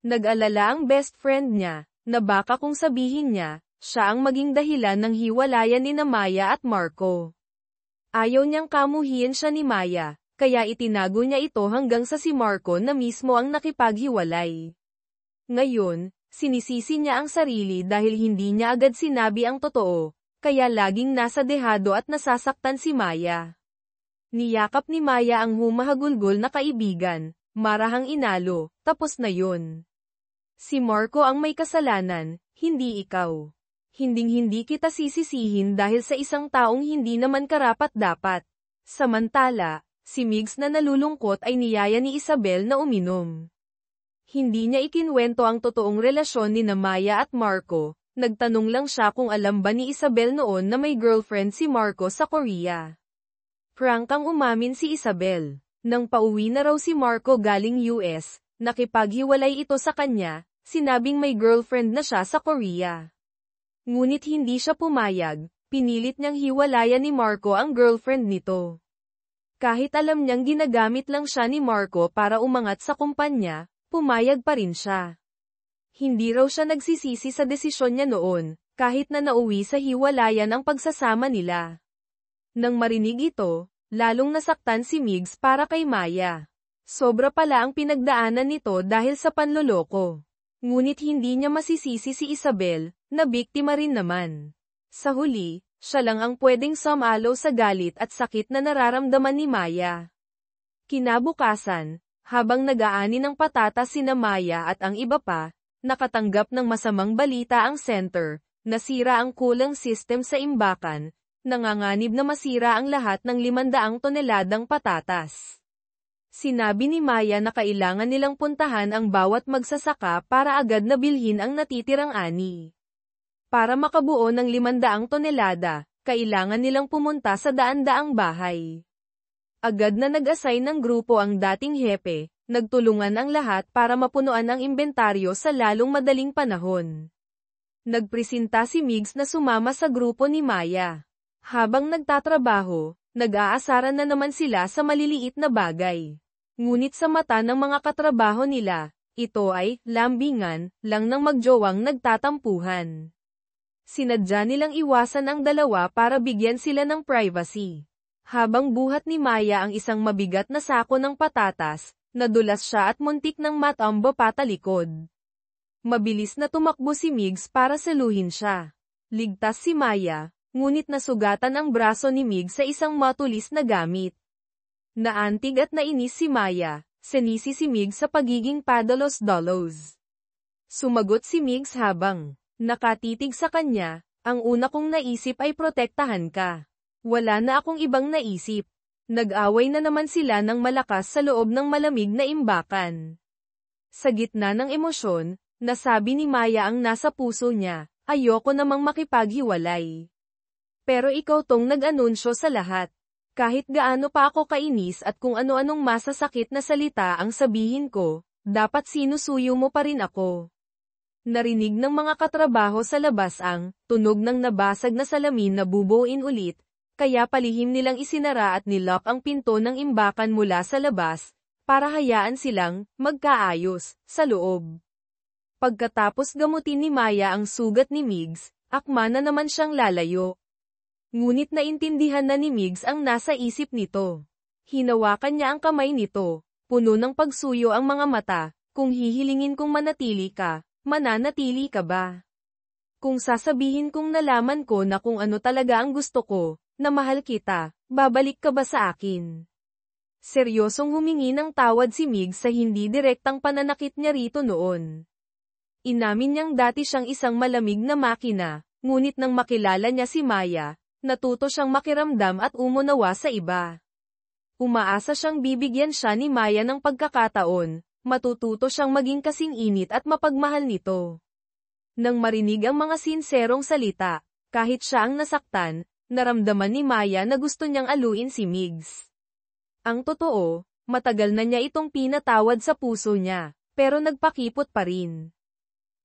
Nag-alala ang best friend niya, na baka kung sabihin niya, siya ang maging dahilan ng hiwalayan ni Maya at Marco. Ayaw niyang kamuhian siya ni Maya, kaya itinago niya ito hanggang sa si Marco na mismo ang nakipaghiwalay. Ngayon, sinisisi niya ang sarili dahil hindi niya agad sinabi ang totoo, kaya laging nasa dehado at nasasaktan si Maya. Niyakap ni Maya ang humahagulgol na kaibigan, marahang inalo, tapos na yun. Si Marco ang may kasalanan, hindi ikaw. Hinding-hindi kita sisisihin dahil sa isang taong hindi naman karapat-dapat. Samantala, si Migs na nalulungkot ay niyaya ni Isabel na uminom. Hindi niya ikinwento ang totoong relasyon ni Maya at Marco, nagtanong lang siya kung alam ba ni Isabel noon na may girlfriend si Marco sa Korea. Prangkang umamin si Isabel. Nang pauwi na raw si Marco galing US, nakipaghiwalay ito sa kanya, sinabing may girlfriend na siya sa Korea. Ngunit hindi siya pumayag, pinilit niyang hiwalayan ni Marco ang girlfriend nito. Kahit alam niyang ginagamit lang siya ni Marco para umangat sa kumpanya, pumayag pa rin siya. Hindi raw siya nagsisisi sa desisyon niya noon, kahit na nauwi sa hiwalayan ang pagsasama nila. Nang marinig ito, lalong nasaktan si Migs para kay Maya. Sobra pala ang pinagdaanan nito dahil sa panloloko. Ngunit hindi niya masisisi si Isabel, na biktima rin naman. Sa huli, siya lang ang pwedeng sumalo sa galit at sakit na nararamdaman ni Maya. Kinabukasan, habang nag-aani ng patatas sina Maya at ang iba pa, nakatanggap ng masamang balita ang center, nasira ang cooling system sa imbakan, nanganganib na masira ang lahat ng 500 toneladang patatas. Sinabi ni Maya na kailangan nilang puntahan ang bawat magsasaka para agad na bilhin ang natitirang ani. Para makabuo ng 500 tonelada, kailangan nilang pumunta sa daan-daang bahay. Agad na nag-assign ng grupo ang dating hepe, nagtulungan ang lahat para mapunuan ang inventaryo sa lalong madaling panahon. Nagpresenta si Migs na sumama sa grupo ni Maya. Habang nagtatrabaho, nag-aasaran na naman sila sa maliliit na bagay. Ngunit sa mata ng mga katrabaho nila, ito ay lambingan lang ng magjowang nagtatampuhan. Sinadya nilang iwasan ang dalawa para bigyan sila ng privacy. Habang buhat ni Maya ang isang mabigat na sako ng patatas, nadulas siya at muntik ng matambo patalikod. Mabilis na tumakbo si Migs para saluhin siya. Ligtas si Maya, ngunit nasugatan ang braso ni Migs sa isang matulis na gamit. Naantig at nainis si Maya, sinisi si Migs sa pagiging padalos-dalos. Sumagot si Migs habang nakatitig sa kanya, ang una kong naisip ay protektahan ka. Wala na akong ibang naisip. Nag-away na naman sila ng malakas sa loob ng malamig na imbakan. Sa gitna ng emosyon, nasabi ni Maya ang nasa puso niya, ayoko namang makipaghiwalay. Pero ikaw tong nag-anunsyo sa lahat. Kahit gaano pa ako kainis at kung ano-anong masasakit na salita ang sabihin ko, dapat sinusuyo mo pa rin ako. Narinig ng mga katrabaho sa labas ang tunog ng nabasag na salamin na bubuuin ulit, kaya palihim nilang isinara at nilock ang pinto ng imbakan mula sa labas, para hayaan silang magkaayos sa loob. Pagkatapos gamutin ni Maya ang sugat ni Migs, akma na naman siyang lalayo. Ngunit naintindihan na ni Migs ang nasa isip nito. Hinawakan niya ang kamay nito, puno ng pagsuyo ang mga mata, kung hihilingin kong manatili ka, mananatili ka ba? Kung sasabihin kong nalaman ko na kung ano talaga ang gusto ko, na mahal kita, babalik ka ba sa akin? Seryosong humingi ng tawad si Migs sa hindi direktang pananakit niya rito noon. Inamin niyang dati siyang isang malamig na makina, ngunit nang makilala niya si Maya, natuto siyang makiramdam at umunawa sa iba. Umaasa siyang bibigyan siya ni Maya ng pagkakataon, matututo siyang maging kasing init at mapagmahal nito. Nang marinig ang mga sinserong salita, kahit siya ang nasaktan, naramdaman ni Maya na gusto niyang aluin si Migs. Ang totoo, matagal na niya itong pinatawad sa puso niya, pero nagpakipot pa rin.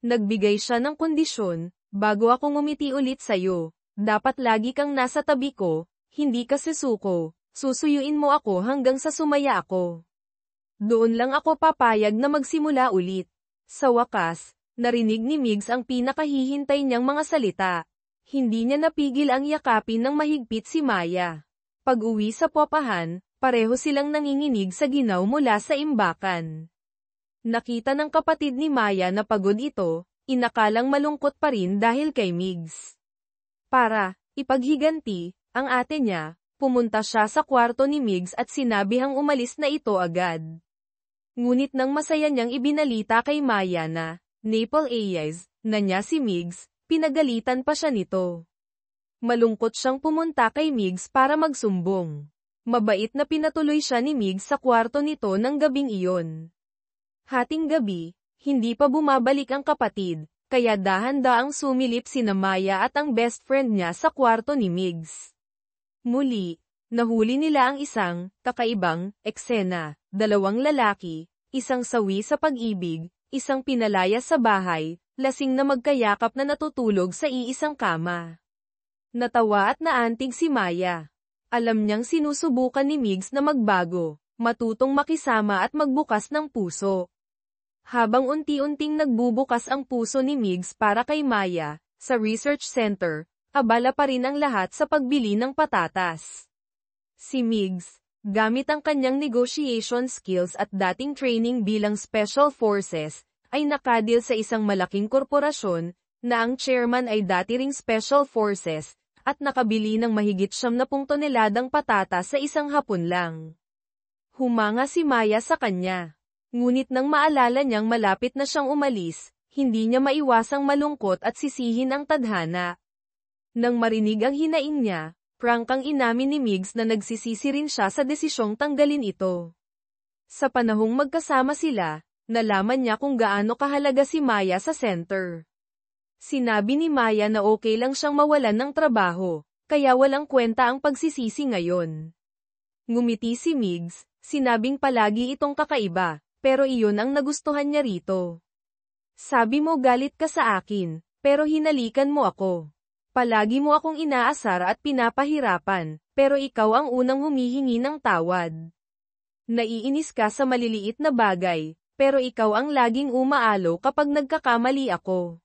Nagbigay siya ng kondisyon, bago ako ngumiti ulit sa'yo, dapat lagi kang nasa tabi ko, hindi ka susuko, susuyuin mo ako hanggang sa sumaya ako. Doon lang ako papayag na magsimula ulit. Sa wakas, narinig ni Migs ang pinakahihintay niyang mga salita. Hindi niya napigil ang yakapin ng mahigpit si Maya. Pag-uwi sa popahan, pareho silang nanginginig sa ginaw mula sa imbakan. Nakita ng kapatid ni Maya na pagod ito, inakalang malungkot pa rin dahil kay Migs. Para ipaghiganti ang ate niya, pumunta siya sa kwarto ni Migs at sinabihang umalis na ito agad. Ngunit nang masaya niyang ibinalita kay Maya na Naple Ayes na niya si Migs, pinagalitan pa siya nito. Malungkot siyang pumunta kay Migs para magsumbong. Mabait na pinatuloy siya ni Migs sa kwarto nito ng gabing iyon. Hating gabi, hindi pa bumabalik ang kapatid, kaya dahan-daang sumilip sina Maya at ang best friend niya sa kwarto ni Migs. Muli, nahuli nila ang isang kakaibang eksena, dalawang lalaki, isang sawi sa pag-ibig, isang pinalaya sa bahay, lasing na magkayakap na natutulog sa iisang kama. Natawa at naantig si Maya. Alam niyang sinusubukan ni Migs na magbago, matutong makisama at magbukas ng puso. Habang unti-unting nagbubukas ang puso ni Migs para kay Maya, sa research center, abala pa rin ang lahat sa pagbili ng patatas. Si Migs, gamit ang kanyang negotiation skills at dating training bilang Special Forces, ay nakadil sa isang malaking korporasyon, na ang chairman ay dati ring Special Forces, at nakabili ng mahigit 70 toneladang patatas sa isang hapon lang. Humanga si Maya sa kanya. Ngunit nang maalala niyang malapit na siyang umalis, hindi niya maiwasang malungkot at sisihin ang tadhana. Nang marinig ang hinaing niya, prangkang inamin ni Migs na nagsisisi rin siya sa desisyong tanggalin ito. Sa panahong magkasama sila, nalaman niya kung gaano kahalaga si Maya sa center. Sinabi ni Maya na okay lang siyang mawalan ng trabaho, kaya walang kwenta ang pagsisisi ngayon. Ngumiti si Migs, sinabing palagi itong kakaiba, pero iyon ang nagustuhan niya rito. Sabi mo galit ka sa akin, pero hinalikan mo ako. Palagi mo akong inaasar at pinapahirapan, pero ikaw ang unang humihingi ng tawad. Naiinis ka sa maliliit na bagay, pero ikaw ang laging umaalo kapag nagkakamali ako.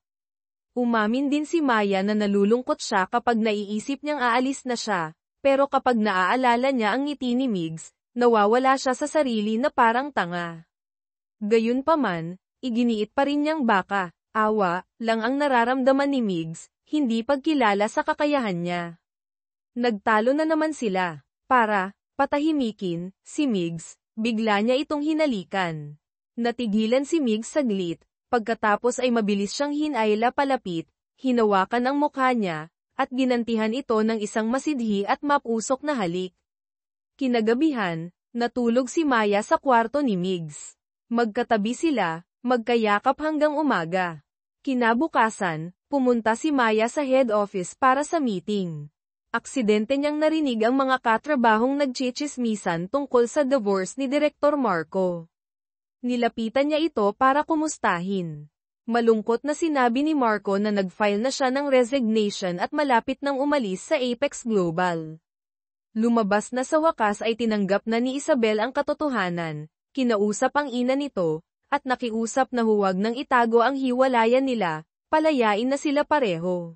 Umamin din si Maya na nalulungkot siya kapag naiisip niyang aalis na siya, pero kapag naaalala niya ang ngiti ni Migs, nawawala siya sa sarili na parang tanga. Gayunpaman, iginiit pa rin niyang baka, awa, lang ang nararamdaman ni Migs, hindi pagkilala sa kakayahan niya. Nagtalo na naman sila. Para patahimikin si Migs, bigla niya itong hinalikan. Natigilan si Migs saglit. Pagkatapos ay mabilis siyang hinayla palapit, hinawakan ang mukha niya, at ginantihan ito ng isang masidhi at mapusok na halik. Kinagabihan, natulog si Maya sa kwarto ni Migs. Magkatabi sila, magkayakap hanggang umaga. Kinabukasan, pumunta si Maya sa head office para sa meeting. Aksidente niyang narinig ang mga katrabahong nagchichismisan tungkol sa divorce ni Direktor Marco. Nilapitan niya ito para kumustahin. Malungkot na sinabi ni Marco na nag-file na siya ng resignation at malapit nang umalis sa Apex Global. Lumabas na sa wakas ay tinanggap na ni Isabel ang katotohanan, kinausap ang ina nito, at nakiusap na huwag nang itago ang hiwalayan nila, palayain na sila pareho.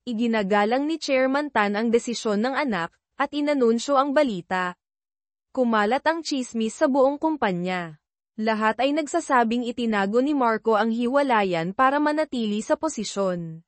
Iginagalang ni Chairman Tan ang desisyon ng anak, at inanunsyo ang balita. Kumalat ang tsismis sa buong kumpanya. Lahat ay nagsasabing itinago ni Marco ang hiwalayan para manatili sa posisyon.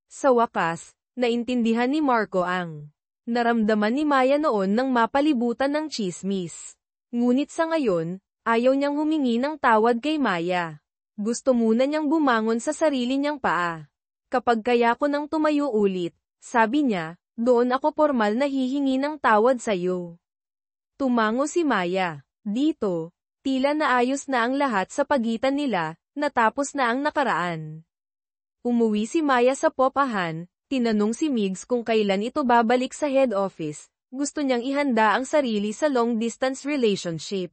Sa wakas, naintindihan ni Marco ang naramdaman ni Maya noon nang mapalibutan ng tsismis. Ngunit sa ngayon, ayaw niyang humingi ng tawad kay Maya. Gusto muna niyang bumangon sa sarili niyang paa. Kapag kaya ko nang tumayo ulit, sabi niya, doon ako formal na hihingi ng tawad sa'yo. Tumango si Maya. Dito, tila naayos na ang lahat sa pagitan nila, natapos na ang nakaraan. Umuwi si Maya sa Popahan, tinanong si Migs kung kailan ito babalik sa head office. Gusto niyang ihanda ang sarili sa long-distance relationship.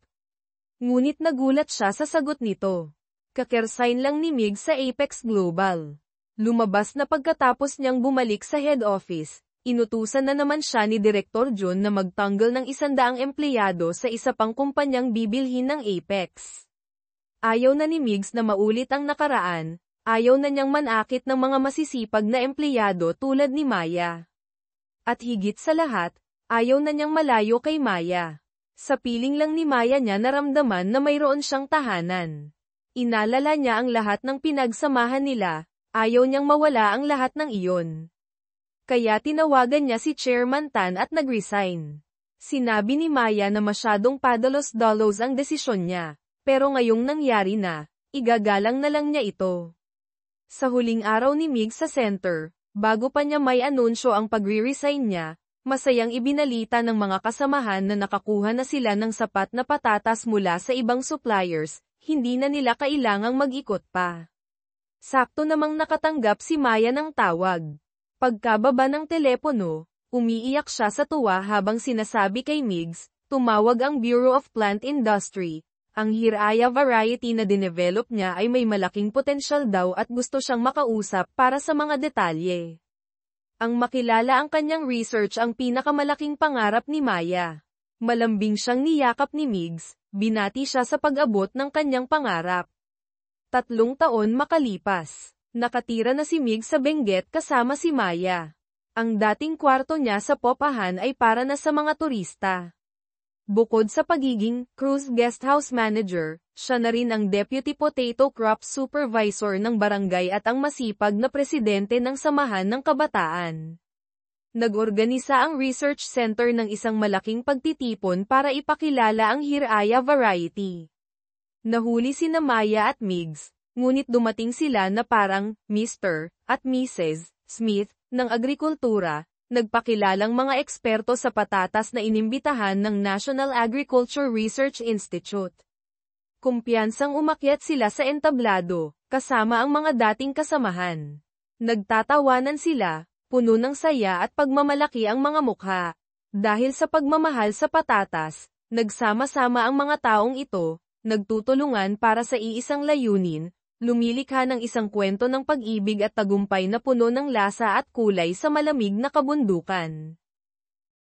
Ngunit nagulat siya sa sagot nito. Kakersign lang ni Migs sa Apex Global. Lumabas na pagkatapos niyang bumalik sa head office, inutusan na naman siya ni Direktor John na magtanggal ng 100 empleyado sa isa pang kumpanyang bibilhin ng Apex. Ayaw na ni Migs na maulit ang nakaraan, ayaw na niyang manakit ng mga masisipag na empleyado tulad ni Maya. At higit sa lahat, ayaw na niyang malayo kay Maya. Sa piling lang ni Maya niya naramdaman na mayroon siyang tahanan. Inalala niya ang lahat ng pinagsamahan nila, ayaw niyang mawala ang lahat ng iyon. Kaya tinawagan niya si Chairman Tan at nag-resign. Sinabi ni Maya na masyadong padalos-dalos ang desisyon niya, pero ngayong nangyari na, igagalang na lang niya ito. Sa huling araw ni Mig sa center, bago pa niya may anunsyo ang pagre-resign niya, masayang ibinalita ng mga kasamahan na nakakuha na sila ng sapat na patatas mula sa ibang suppliers, hindi na nila kailangang mag-ikot pa. Sakto namang nakatanggap si Maya ng tawag. Pagkababa ng telepono, umiiyak siya sa tuwa habang sinasabi kay Migs, tumawag ang Bureau of Plant Industry. Ang Hiraya variety na dinevelop niya ay may malaking potensyal daw at gusto siyang makausap para sa mga detalye. Ang makilala ang kanyang research ang pinakamalaking pangarap ni Maya. Malambing siyang niyakap ni Migs, binati siya sa pag-abot ng kanyang pangarap. 3 taon makalipas, nakatira na si Migs sa Benguet kasama si Maya. Ang dating kwarto niya sa Popahan ay para na sa mga turista. Bukod sa pagiging cruise guesthouse manager, siya na rin ang Deputy Potato Crop Supervisor ng barangay at ang masipag na presidente ng Samahan ng Kabataan. Nag-organisa ang research center ng isang malaking pagtitipon para ipakilala ang Hiraya variety. Nahuli sina Maya at Migs, ngunit dumating sila na parang Mr. at Mrs. Smith ng agrikultura, nagpakilalang mga eksperto sa patatas na inimbitahan ng National Agriculture Research Institute. Kumpiyansang umakyat sila sa entablado, kasama ang mga dating kasamahan. Nagtatawanan sila, puno ng saya at pagmamalaki ang mga mukha. Dahil sa pagmamahal sa patatas, nagsama-sama ang mga taong ito, nagtutulungan para sa iisang layunin, lumilikha ng isang kwento ng pag-ibig at tagumpay na puno ng lasa at kulay sa malamig na kabundukan.